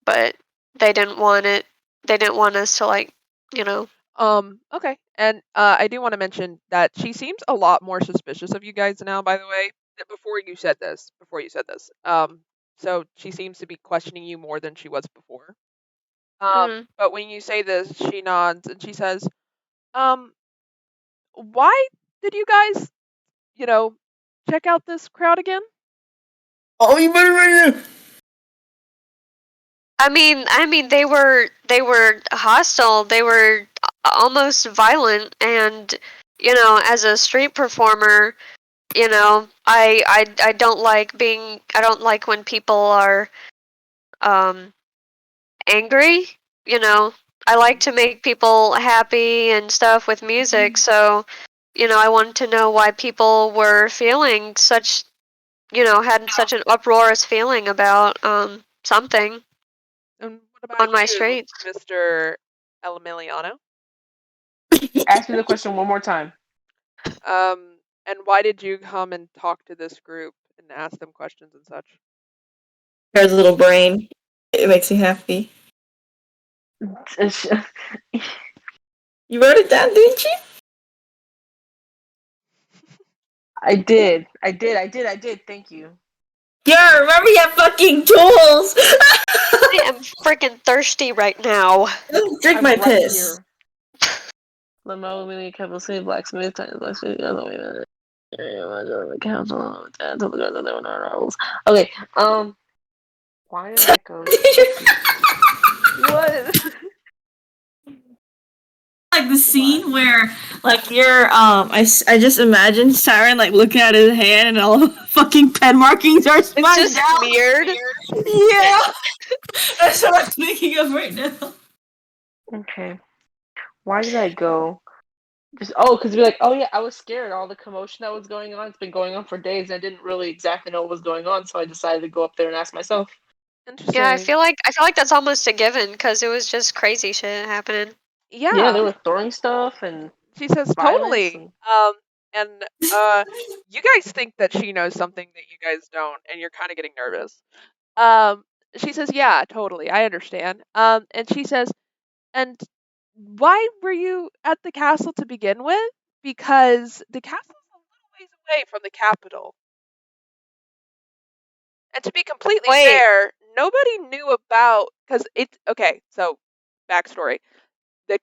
But they didn't want it. They didn't want us to, like, you know. Okay. And I do want to mention that she seems a lot more suspicious of you guys now, by the way, before you said this. So she seems to be questioning you more than she was before. But when you say this, she nods and she says, why did you guys, check out this crowd again? Oh, you better. I mean, they were hostile. They were almost violent, and as a street performer, I don't like I don't like when people are angry. I like to make people happy and stuff with music. So, I wanted to know why people were feeling such, had such an uproarious feeling about something And what about on my you, streets. Mr. Emiliano? Ask me the question one more time. And why did you come and talk to this group and ask them questions and such? There's a little brain. It makes me happy. You wrote it down, didn't you? I did. Thank you. Yo, remember you have fucking tools. I am freaking thirsty right now. Drink I'm my right piss. here. Limo, mini, couple city, blacksmith, tiny blacksmith, other women. Council, until the girls there were no rules. Okay, why did I go? What? Like the scene where, like, you're, I just imagine Siren, like, looking at his hand and all the fucking pen markings are It's smudged just out. smeared. Yeah. That's what I'm thinking of right now. Okay. Why did I go? Because we're like, oh yeah, I was scared. All the commotion that was going on, it's been going on for days. And I didn't really exactly know what was going on, so I decided to go up there and ask myself. Interesting. Yeah, I feel like that's almost a given because it was just crazy shit happening. Yeah, they were throwing stuff and She says violence totally. and You guys think that she knows something that you guys don't, and you're kind of getting nervous. She says, yeah, totally, I understand. And she says, and why were you at the castle to begin with? Because the castle's a little ways away from the capital. And to be completely fair, nobody knew about, because it's okay. So, backstory: the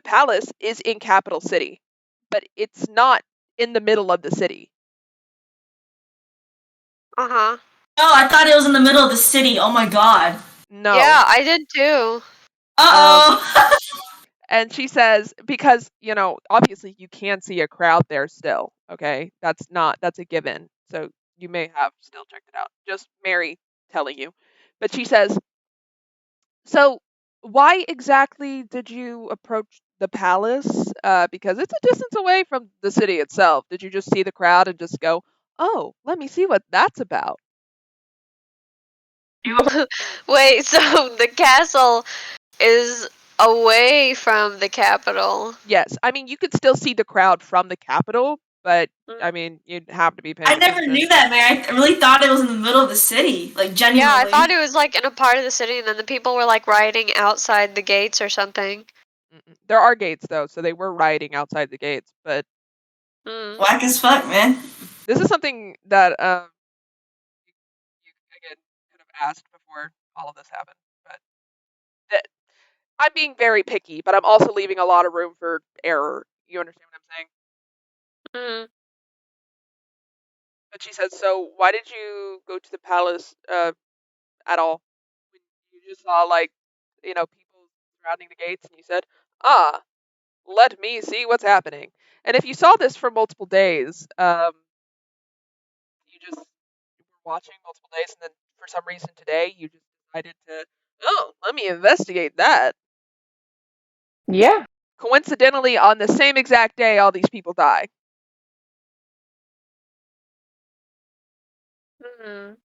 palace is in Capital City, but it's not in the middle of the city. Uh-huh. Oh, I thought it was in the middle of the city. Oh my god. No. Yeah, I did too. Uh-oh. And she says, because, obviously you can see a crowd there still, okay? That's a given. So you may have still checked it out. Just Mary telling you. But she says, so why exactly did you approach the palace? Because it's a distance away from the city itself. Did you just see the crowd and just go, oh, let me see what that's about? Wait, so the castle is away from the capital? Yes. I mean, you could still see the crowd from the capital, but I mean, you'd have to be paying attention. I never knew that, Mary. I really thought it was in the middle of the city. Like, genuinely. Yeah, I thought it was like in a part of the city and then the people were like rioting outside the gates or something. There are gates though, so they were rioting outside the gates, but whack as fuck, man. This is something that you again could have asked before all of this happened, but I'm being very picky, but I'm also leaving a lot of room for error. You understand what I'm saying? But she says, so why did you go to the palace at all? When you just saw people surrounding the gates, and you said, let me see what's happening. And if you saw this for multiple days, you just were watching multiple days, and then for some reason today you just decided to, let me investigate that. Yeah. Coincidentally, on the same exact day, all these people die.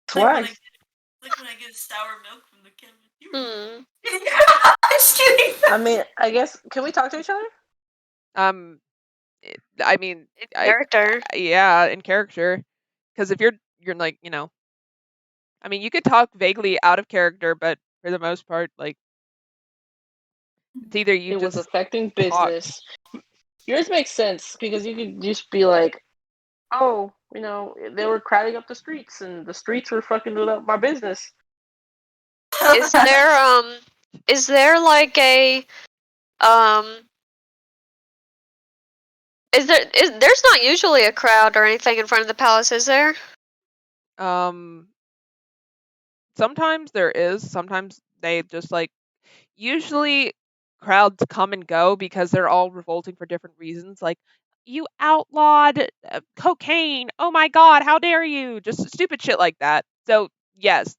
Swag. Like when I get sour milk from the Hmm. Just kidding. I mean, I guess, can we talk to each other? I mean, In character. Yeah, in character. Because if you're like, I mean, you could talk vaguely out of character, but for the most part, like, it's either you It just was affecting business. Yours makes sense because you could just be like, oh, they were crowding up the streets and the streets were fucking up my business. Is there is there like a there's not usually a crowd or anything in front of the palace, is there? Sometimes there is. Sometimes they just like. Usually, crowds come and go because they're all revolting for different reasons. Like, you outlawed cocaine. Oh my god, how dare you? Just stupid shit like that. So yes,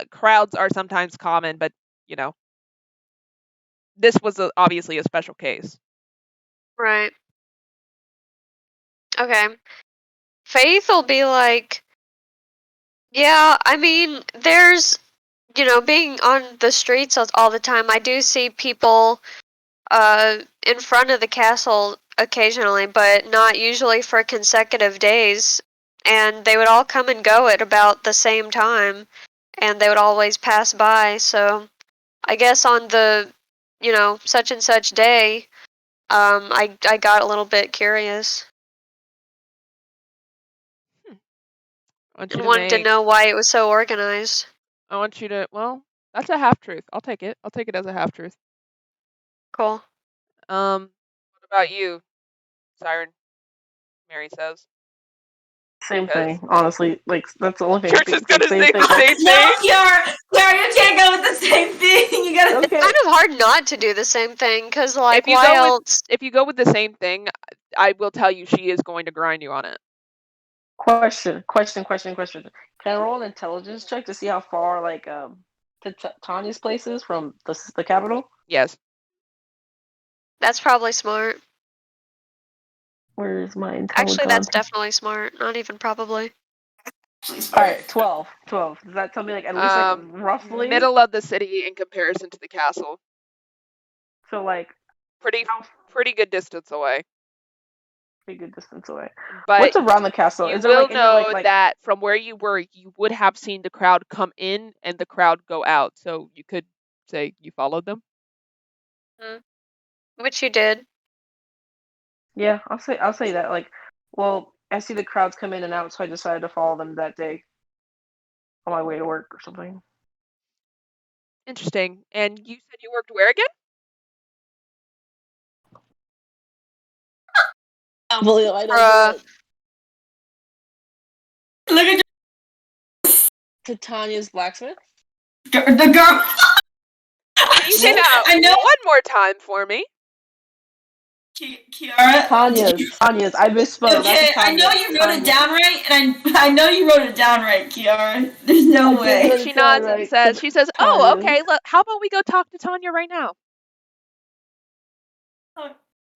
crowds are sometimes common, but you know, this was obviously a special case. Right. Okay. Faith will be like, yeah, I mean, there's, being on the streets all the time, I do see people in front of the castle occasionally, but not usually for consecutive days. And they would all come and go at about the same time, and they would always pass by. So I guess on the, such and such day, I got a little bit curious. I want And you to wanted to make. know why it was so organized. I want you to. Well, that's a half truth. I'll take it. I'll take it as a half truth. Cool. What about you, Siren? Mary says. Same Because thing, honestly. Like that's the only thing. you're I think just it's gonna like, say same the thing. same No, thing. Kiara, you can't go with the same thing. You gotta. Okay. Kind of hard not to do the same thing, because, like, If you why go with else? if you go with the same thing, I will tell you she is going to grind you on it. Question. Can I roll an intelligence check to see how far like Tanya's place is from the capital? Yes. That's probably smart. Where is my Actually, that's intelligence? definitely smart. Not even probably. Alright, 12. Does that tell me like at least like roughly? Middle of the city in comparison to the castle. So like Pretty good distance away. pretty good distance away. But what's around the castle? you Is there will like any know like that from where you were, you would have seen the crowd come in and the crowd go out. So you could say you followed them. Which you did. Yeah, I'll say that. Like, well, I see the crowds come in and out, so I decided to follow them that day on my way to work or something. Interesting. And you said you worked where again? I don't do Bruh. it. Look at To Tanya's blacksmith. the girl. Can you say that I know. one more time for me? Kiara. Tanya's. I misspoke. Okay, I know you wrote it down right, and I know you wrote it down right, Kiara. There's no way. She nods and says, "Oh, okay. Look, how about we go talk to Tanya right now?"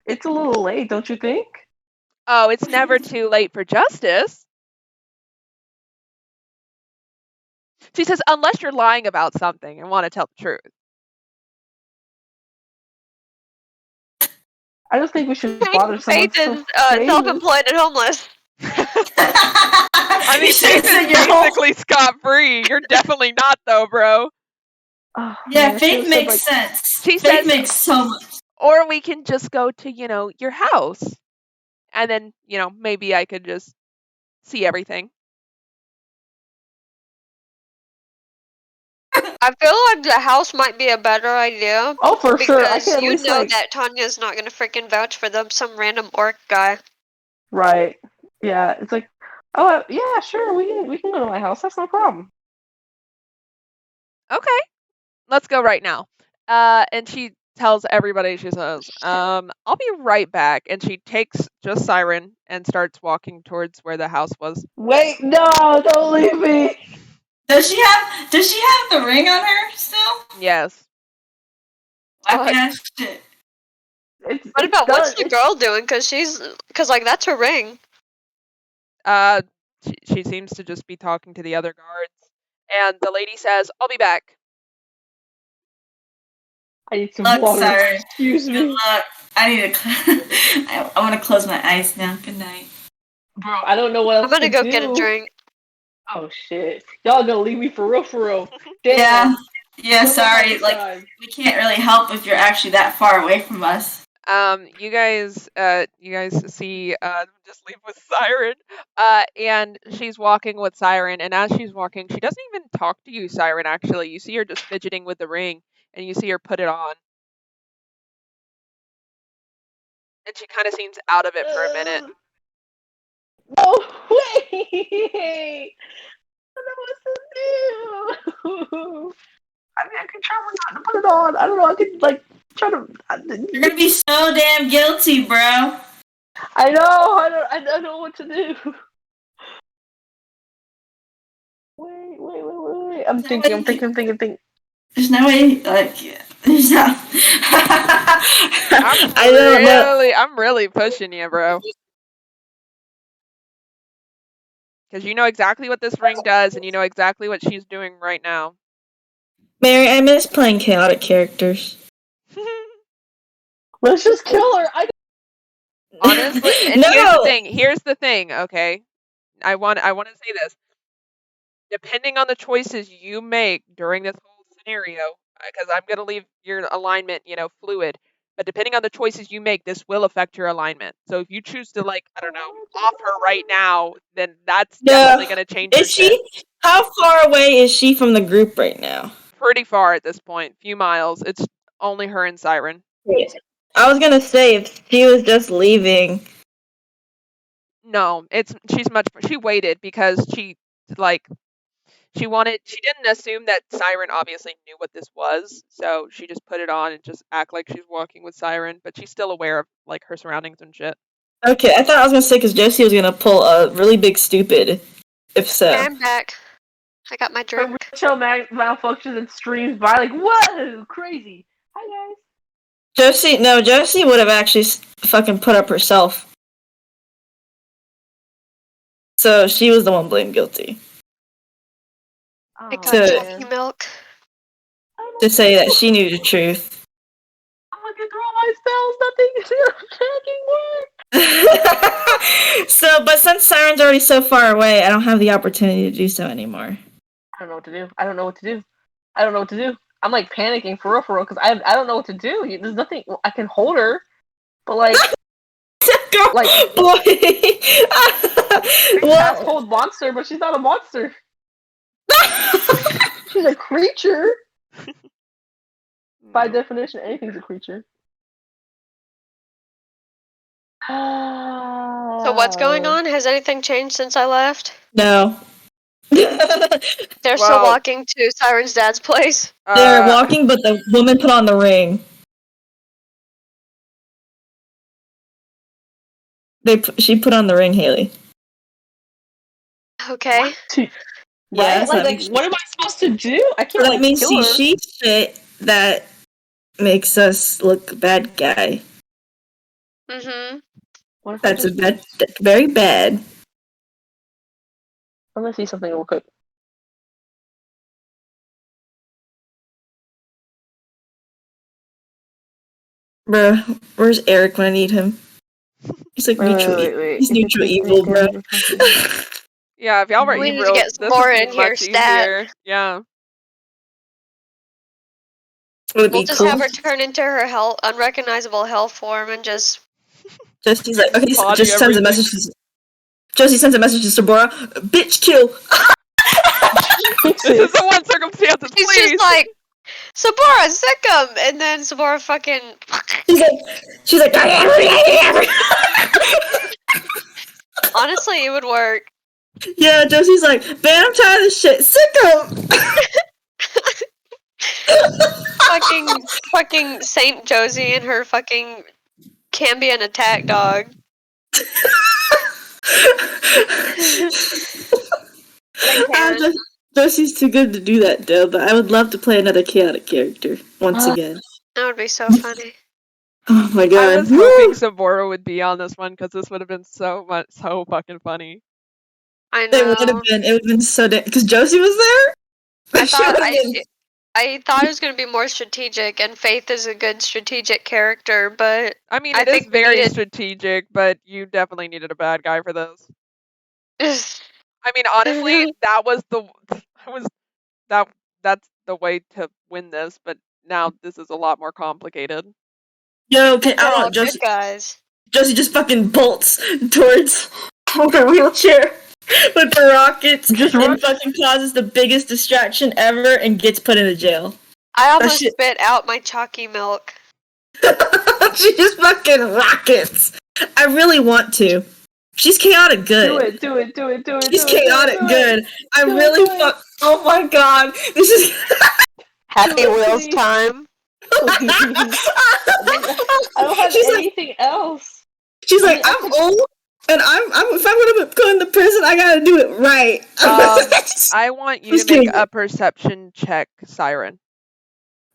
It's a little late, don't you think? Oh, it's never too late for justice. She says, unless you're lying about something and want to tell the truth. I don't think we should bother someone Faith is so self-employed and homeless. I mean, Faith is basically scot-free. You're definitely not, though, bro. Oh, Yeah, man, Faith makes sense. She Faith says, makes so much. or we can just go to, your house. And then, maybe I could just see everything. I feel like the house might be a better idea. Oh, for sure. I Because can at you least know that Tanya's not gonna freaking vouch for some random orc guy. Right. Yeah. It's like, oh yeah, sure. We can go to my house. That's no problem. Okay, let's go right now. And she tells everybody, she says, I'll be right back. And she takes just Siren and starts walking towards where the house was. Wait, no, don't leave me. Does she have the ring on her still? Yes. Shit. What about what's the girl doing? Cause like that's her ring. She seems to just be talking to the other guards. And the lady says, I'll be back. I need some water. Sorry. Excuse me. Good luck. I need to. I want to close my eyes now. Good night. Bro, I don't know what else I'm gonna go do. get a drink. Oh shit! Y'all gonna leave me for real? Damn. Yeah. Sorry. Like we can't really help if you're actually that far away from us. You guys see just leave with Siren. And she's walking with Siren, and as she's walking, she doesn't even talk to you, Siren. Actually, you see her just fidgeting with the ring, and you see her put it on. And she kind of seems out of it for a minute. No way! I don't know what to do. I mean, I could try not to put it on. I don't know. I could try to. You're gonna be so damn guilty, bro. I know. I don't know what to do. Wait. I'm thinking. There's no way, there's not. I don't know. I'm really pushing you, bro. Because you know exactly what this ring does, and you know exactly what she's doing right now. Mary, I miss playing chaotic characters. Let's just kill her. Honestly, and No! Here's the thing, okay? I want to say this. Depending on the choices you make during this whole scenario, because I'm going to leave your alignment, fluid, but depending on the choices you make, this will affect your alignment. So if you choose to, off her right now, then that's definitely going to change your shit. How far away is she from the group right now? Pretty far at this point, few miles. It's only her and Siren. I was going to say, if she was just leaving. No, she waited because she didn't assume that Siren obviously knew what this was, so she just put it on and just act like she's walking with Siren, but she's still aware of her surroundings and shit. Okay, I thought I was gonna say because Josie was gonna pull a really big stupid. If so, okay, I'm back. I got my drink. Her retail malfunctions and streams by whoa, crazy. Hi guys. Josie would have actually fucking put up herself. So she was the one blamed guilty. I got coffee milk. To say that she knew the truth. I'm gonna get through all my spells. Nothing work. But since Siren's already so far away, I don't have the opportunity to do so anymore. I don't know what to do. I'm panicking for real, because I don't know what to do. There's nothing I can hold her, but boy. Well, hold monster, but she's not a monster. She's a creature. By definition, anything's a creature. So what's going on? Has anything changed since I left? No. They're still walking to Siren's dad's place? They're walking, but the woman put on the ring. She put on the ring, Haley. Okay. Yeah, what am I supposed to do? I can't let me kill see her. She shit that makes us look bad guy. Mm-hmm. That's very bad. I'm gonna see something real quick. Bruh, where's Eric when I need him? He's neutral. He's neutral evil, bro. Yeah, if y'all were we evil, need to get some more in here, stat. Yeah. We'll just have her turn into her unrecognizable hell form and just. Josie's like, okay, just sends a message. Josie sends a message to Sabora. Bitch, kill. This is the one circumstance. She's just like, Sabora, sick him, and then Sabora fucking. She's like. Honestly, it would work. Yeah, Josie's like, man, I'm tired of this shit. Sick him. fucking Saint Josie and her fucking Cambion attack dog. Josie's too good to do that, though, but I would love to play another chaotic character once again. That would be so funny. Oh my god. I was hoping Sabora would be on this one because this would have been so fucking funny. I know. It would have been so because Josie was there. I thought it was going to be more strategic, and Faith is a good strategic character, but I mean, it is very strategic, but you definitely needed a bad guy for this. I mean, honestly, that's the way to win this, but now this is a lot more complicated. Yo, I don't know, guys. Josie just fucking bolts towards her wheelchair with the rockets and fucking causes the biggest distraction ever and gets put into jail. I almost shit- spit out my chalky milk. She just fucking rockets. I really want to. She's chaotic good. Do it. She's chaotic good. I Do it, really do it. fuck. Oh my god. This is. Happy it, Wheels please. time. I don't have She's like, anything else. she's I like, mean, I I'm could- old, and if I'm gonna go into prison, I gotta do it right. I want you Just to make kidding. a perception check, Siren.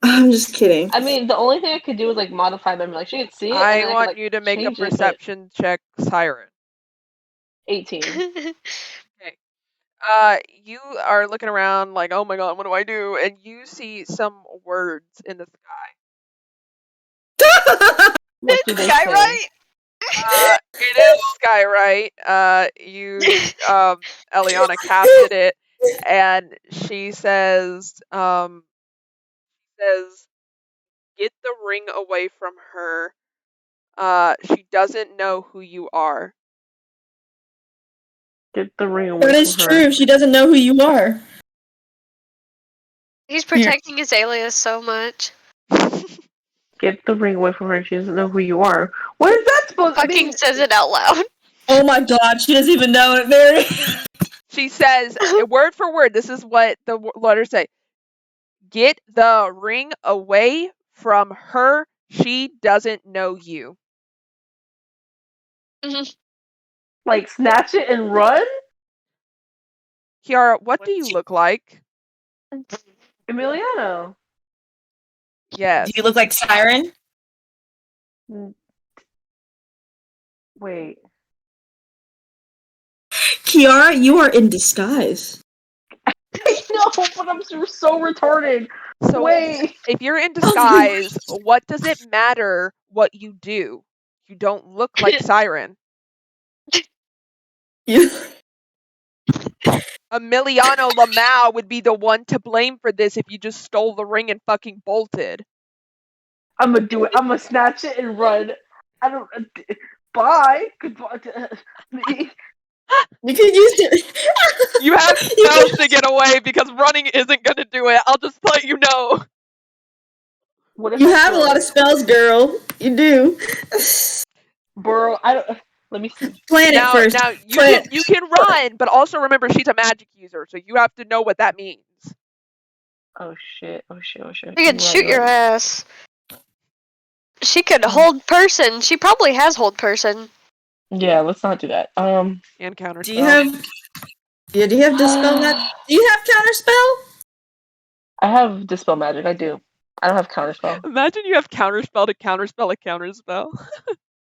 I'm just kidding. I mean, the only thing I could do is like modify them. Like she could see it. I and then want I could, you to make a change it, but perception check, Siren. 18. You are looking around like, oh my god, what do I do? And you see some words in the sky. What do they say? Skywrite? It is Skywrite. Eliana casted it, and she says, get the ring away from her. She doesn't know who you are. Get the ring away That is from her. true. She doesn't know who you are. He's protecting his alias so much. Get the ring away from her. She doesn't know who you are. What is that supposed to Fucking mean? says it out loud. Oh my god, she doesn't even know it, Mary. She says, word for word, this is what the letters say. Get the ring away from her. She doesn't know you. Like snatch it and run? Kiara, what do you look like? Emiliano. Yes. Do you look like Siren? Wait. Kiara, you are in disguise. No, but I'm so retarded. So Wait. if you're in disguise, what does it matter what you do? You don't look like Siren. You. Emiliano Lamau would be the one to blame for this if you just stole the ring and fucking bolted. I'm gonna do it. I'm gonna snatch it and run. I don't. Bye. Goodbye. You could use it. You have spells to get away because running isn't gonna do it. I'll just let you know. What if You I have a throw lot it? of spells, girl. You do. Burrow. I don't. Let me see. Plan it first. Now Plan you can run, but also remember she's a magic user, so you have to know what that means. Oh shit. You could Right, shoot your right. ass. She could hold person. She probably has hold person. Yeah, let's not do that. And counterspell. Do you have? Yeah, do you have dispel magic? Do you have counterspell? I have dispel magic. I do. I don't have counterspell. Imagine you have counterspell to counterspell a counterspell.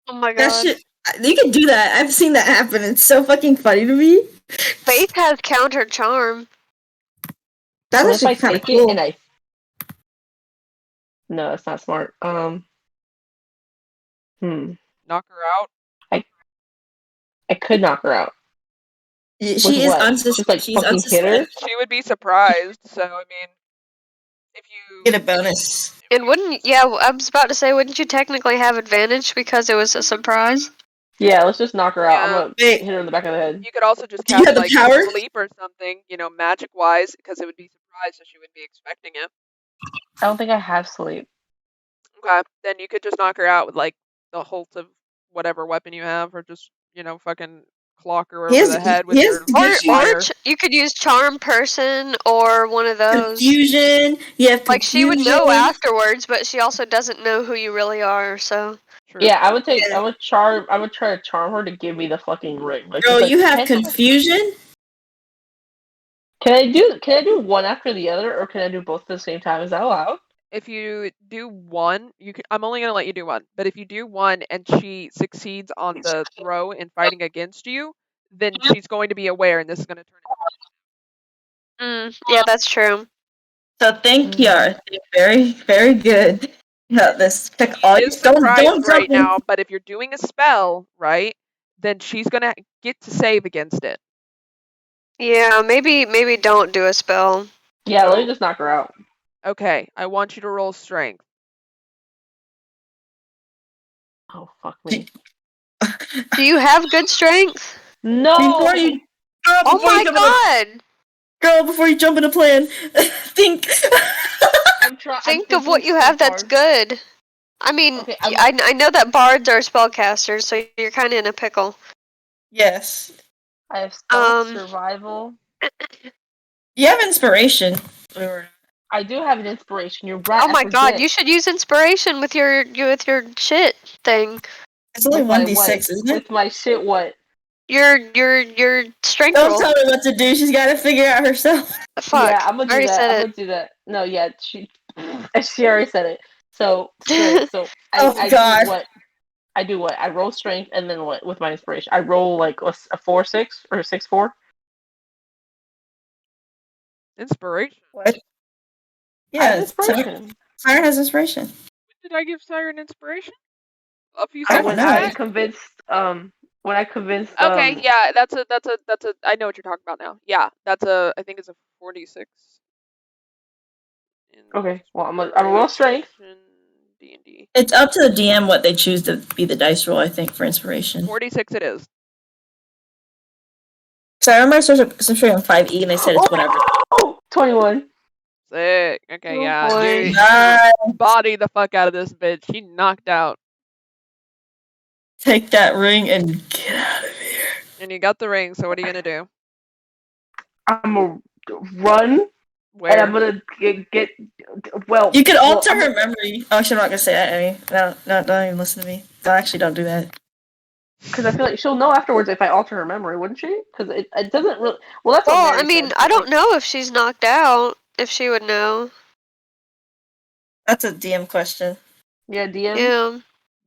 Oh my That god. shit. You can do that. I've seen that happen. It's so fucking funny to me. Faith has counter charm. That's What if I actually kind of take cool. it and I? No, it's not smart. Knock her out. I could knock her out. She With is what? unsuspecting. Just like She's fucking hit her? unsuspecting. She would be surprised. So I mean, if you Get a bonus. And wouldn't, yeah, I was about to say, wouldn't you technically have advantage because it was a surprise? Yeah, let's just knock her out. I'm Yeah. gonna Wait. hit her in the back of the head. you could also just Do you cast have the like power? sleep or something, magic wise, because it would be surprised, so she would be expecting it. I don't think I have sleep. Okay, then you could just knock her out with like the Holt of whatever weapon you have, or just fucking clock her He over has- the head he with has your to Or, get fire. or you could use charm person or one of those. Confusion. You have Like, she would know confusion. afterwards, but she also doesn't know who you really are, so. True. Yeah, I would try to charm her to give me the fucking ring. Like, Bro, she's like, you have "Can- confusion. Can I do one after the other, or can I do both at the same time? Is that allowed? If you do one, I'm only gonna let you do one. But if you do one and she succeeds on the throw in fighting against you, then she's going to be aware, and this is going to turn. Yeah, that's true. So thank you. Very, very good. Yeah, this pick all. She is Don't surprised right jump in. now, but if you're doing a spell, right, then she's gonna get to save against it. Yeah, maybe don't do a spell. Yeah, let me just knock her out. Okay, I want you to roll strength. Oh fuck me. Do you have good strength? No. Before you, Oh my come up- god! Girl, before you jump in a plan, think. Think of what you have that's good. I mean, Okay, I know that bards are spellcasters, so you're kind of in a pickle. Yes. I have stealth, survival. You have inspiration. I do have an inspiration. You're right. Oh my I god, forget. you should use inspiration with your shit thing. It's only With my 1d6, what? isn't it? With my shit, what? Your strength Don't roll. tell her what to do. She's got to figure out herself. Fuck. Yeah, I'm gonna do already that. said I'm it. gonna do that. No, yeah, she already said it. So strength. So I God. do what? I do what? I roll strength, and then what with my inspiration? I roll like a 4-6 or a 6-4. Inspiration. What? I have Yeah, inspiration. Siren has inspiration. When did I give Siren inspiration? A few I don't seconds know. I back? convinced when I convinced Okay, yeah, that's a I know what you're talking about now. Yeah, I think it's a 46. Okay, well I'm roll strength. D&D. It's up to the DM what they choose to be the dice roll, I think, for inspiration. 46 it is. So I remember especially on 5e and they said it's whatever. Oh, 21. Sick. Okay, Oh, yeah. boy. You Nice. body the fuck out of this bitch. She knocked out. Take that ring and get out of here. And you got the ring, so what are you gonna do? I'm gonna run. Where? And I'm gonna get well. You could alter well, her memory. Oh, actually, I'm not gonna say that, Amy. No, don't even listen to me. Don't do that. Because I feel like she'll know afterwards if I alter her memory, wouldn't she? Because it doesn't really. Well, that's what Well, Mary I mean, said. I don't know if she's knocked out. If she would know. That's a DM question. Yeah, DM. Yeah.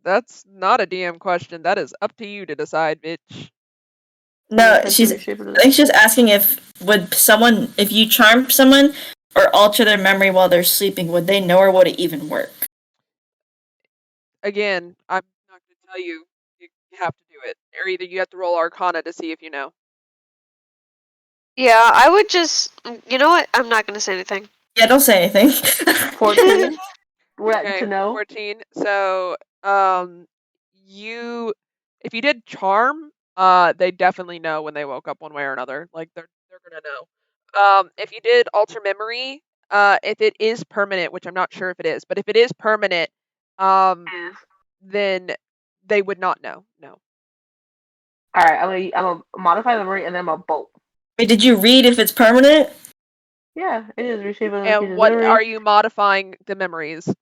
That's not a DM question. That is up to you to decide, bitch. No, I I think she's just asking if you charm someone or alter their memory while they're sleeping, would they know or would it even work? Again, I'm not gonna tell you. You have to do it, or either you have to roll Arcana to see if you know. Yeah, I would just. You know what? I'm not gonna say anything. Yeah, don't say anything. 14. We're at Okay, to know. 14. So, if you did charm, they definitely know when they woke up one way or another. Like they're gonna know. If you did alter memory, if it is permanent, which I'm not sure if it is, but if it is permanent, then they would not know. No. All right, I'm gonna modify the memory and then I'm gonna bolt. Wait, did you read if it's permanent? Yeah, it is reshaping. And what are you modifying the memories?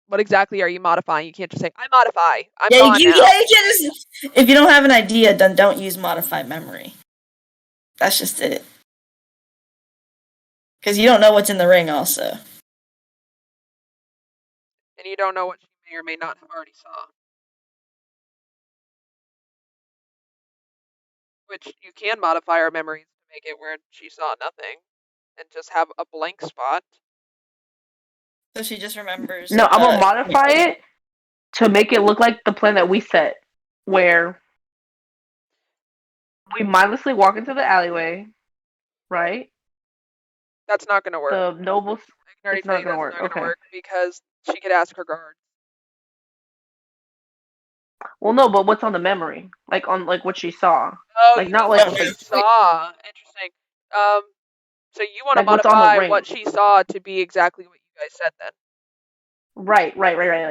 What exactly are you modifying? You can't just say, I modify. I'm gone now. Yeah, you can't just. If you don't have an idea, then don't use modify memory. That's just it. Because you don't know what's in the ring, also. And you don't know what she may or may not have already saw. Which you can modify her memories to make it where she saw nothing and just have a blank spot. So she just remembers. No, I'm gonna modify it to make it look like the plan that we set, where we mindlessly walk into the alleyway, right? That's not gonna work. The nobles. I can already It's tell not you gonna that's work. not gonna Okay. work because she could ask her guards. Well, no, but what's on the memory? Like on what she saw. Oh, Like you not mean like what she saw. Interesting. So you want to Like what's on the modify ring. what she saw to be exactly what you guys said then. Right.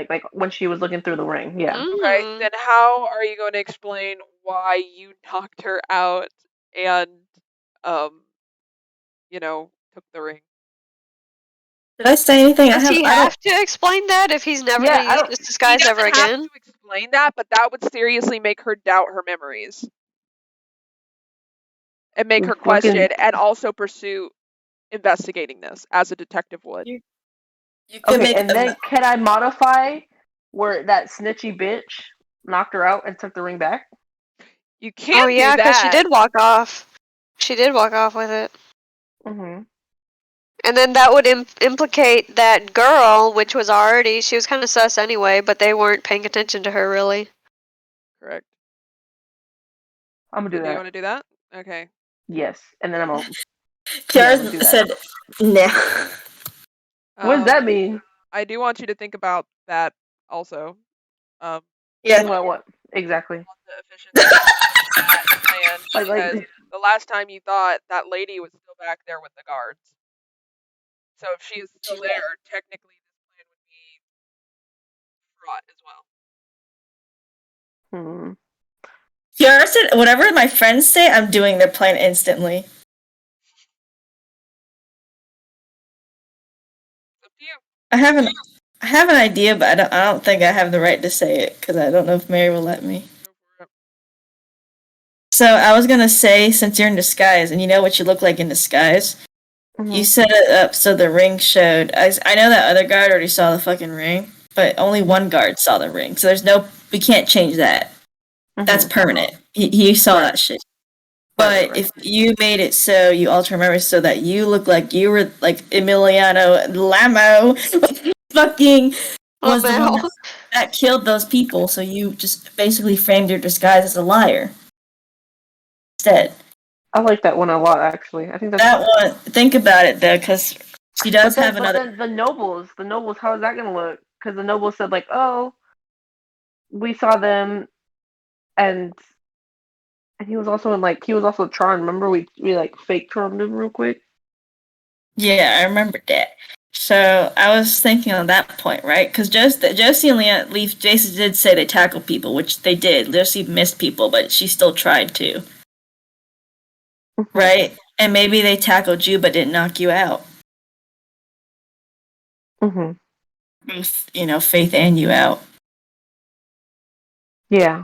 Like when she was looking through the ring. Yeah. Okay, then how are you going to explain why you knocked her out and, took the ring? Did I say anything? Does he have to explain that if he's never Yeah, going to use this disguise He ever doesn't have again? to explain that, but that would seriously make her doubt her memories. And make her question and also pursue investigating this as a detective would. You could Okay, make and then can I modify where that snitchy bitch knocked her out and took the ring back? You can't Oh yeah, do because she that. did walk off. She did walk off with it. Mm-hmm. And then that would implicate that girl, which was already, she was kind of sus anyway, but they weren't paying attention to her really. Correct. I'm gonna do Do that. you want to do that? Okay. Yes, and then I'm gonna. Kiara said, "No." What does that mean? I do want you to think about that also. Yeah. What exactly? The efficiency of that plan Like, because the last time you thought that lady was still back there with the guards. So if she is still there, technically this plan would be fraught as well. hmm. Kiara said, whatever my friends say, I'm doing their plan instantly. It's up to you. I have an idea, but I don't think I have the right to say it because I don't know if Mary will let me. Go for it. So I was gonna say, since you're in disguise and you know what you look like in disguise, you set it up so the ring showed. I know that other guard already saw the fucking ring, but only one guard saw the ring. So we can't change that. That's permanent. He saw that shit. But if you made it so you alter memories so that you look like you were like Emiliano Lamo, fucking was the one that killed those people, so you just basically framed your disguise as a liar instead. I like that one a lot, actually. I think that's That one. Think about it though, because she does have another. But then the nobles, how is that gonna look? Because the nobles said like, oh, we saw them, and he was also charmed. Remember we like fake charmed him real quick. Yeah, I remember that. So I was thinking on that point, right? Because Josie and Leaf, Jason did say they tackled people, which they did. Josie missed people, but she still tried to. Right? And maybe they tackled you but didn't knock you out. Both, Faith and you out. Yeah.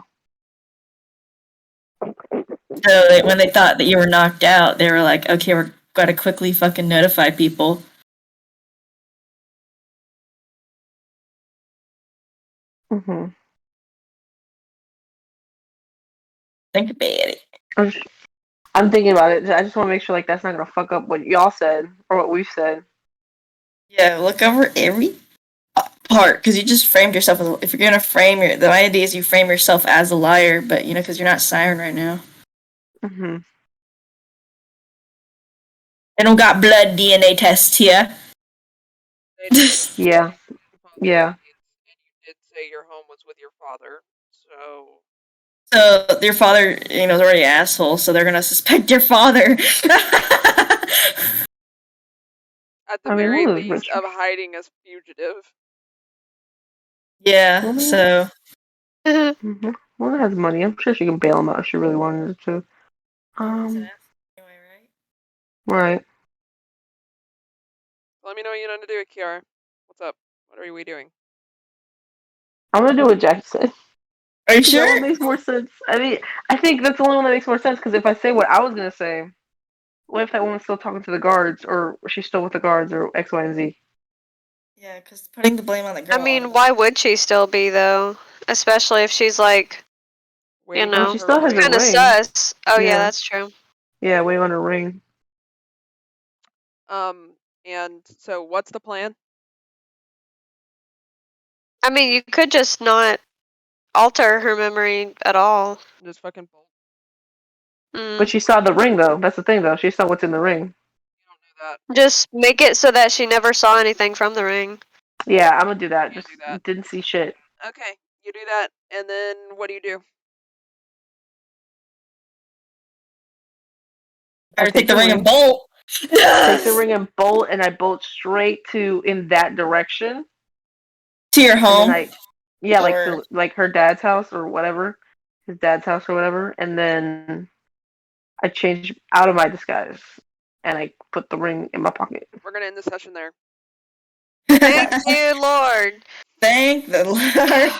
So when they thought that you were knocked out, they were like, okay, we're gotta quickly fucking notify people. Think about it. I'm thinking about it. I just want to make sure like that's not gonna fuck up what y'all said or what we've said. Yeah, look over every part because you just framed yourself as. If you're gonna frame the idea is you frame yourself as a liar, but because you're not Siren right now. They don't got blood DNA tests here. Yeah. Yeah. And you did say your home was with your father, so. So your father, is already an asshole, so they're gonna suspect your father. At the very least, of hiding as fugitive. Yeah, so. Well, that has money. I'm sure she can bail him out if she really wanted to. Right. Let me know what you know to do, Kiara. What's up? What are we doing? I'm gonna do what Jack said. Are you sure? That one makes more sense. I mean, I think that's the only one that makes more sense because if I say what I was gonna say, what if that woman's still talking to the guards, or she's still with the guards, or X, Y, and Z? Yeah, because putting the blame on the girl. I mean, why would she still be though? Especially if she's like, she still has kind of sus. Oh yeah, that's true. Yeah, waiting on her ring. And so what's the plan? I mean, you could just not alter her memory at all. Just fucking bolt. But she saw the ring, though. That's the thing, though. She saw what's in the ring. You don't know that. Just make it so that she never saw anything from the ring. Yeah, I'm gonna do that. Just didn't see shit. Okay, you do that, and then what do you do? I take the ring and bolt. Take the ring and bolt, and I bolt straight in that direction. To your home? Like her dad's house or whatever. His dad's house or whatever. And then I change out of my disguise. And I put the ring in my pocket. We're gonna end the session there. Thank you, Lord. Thank the Lord.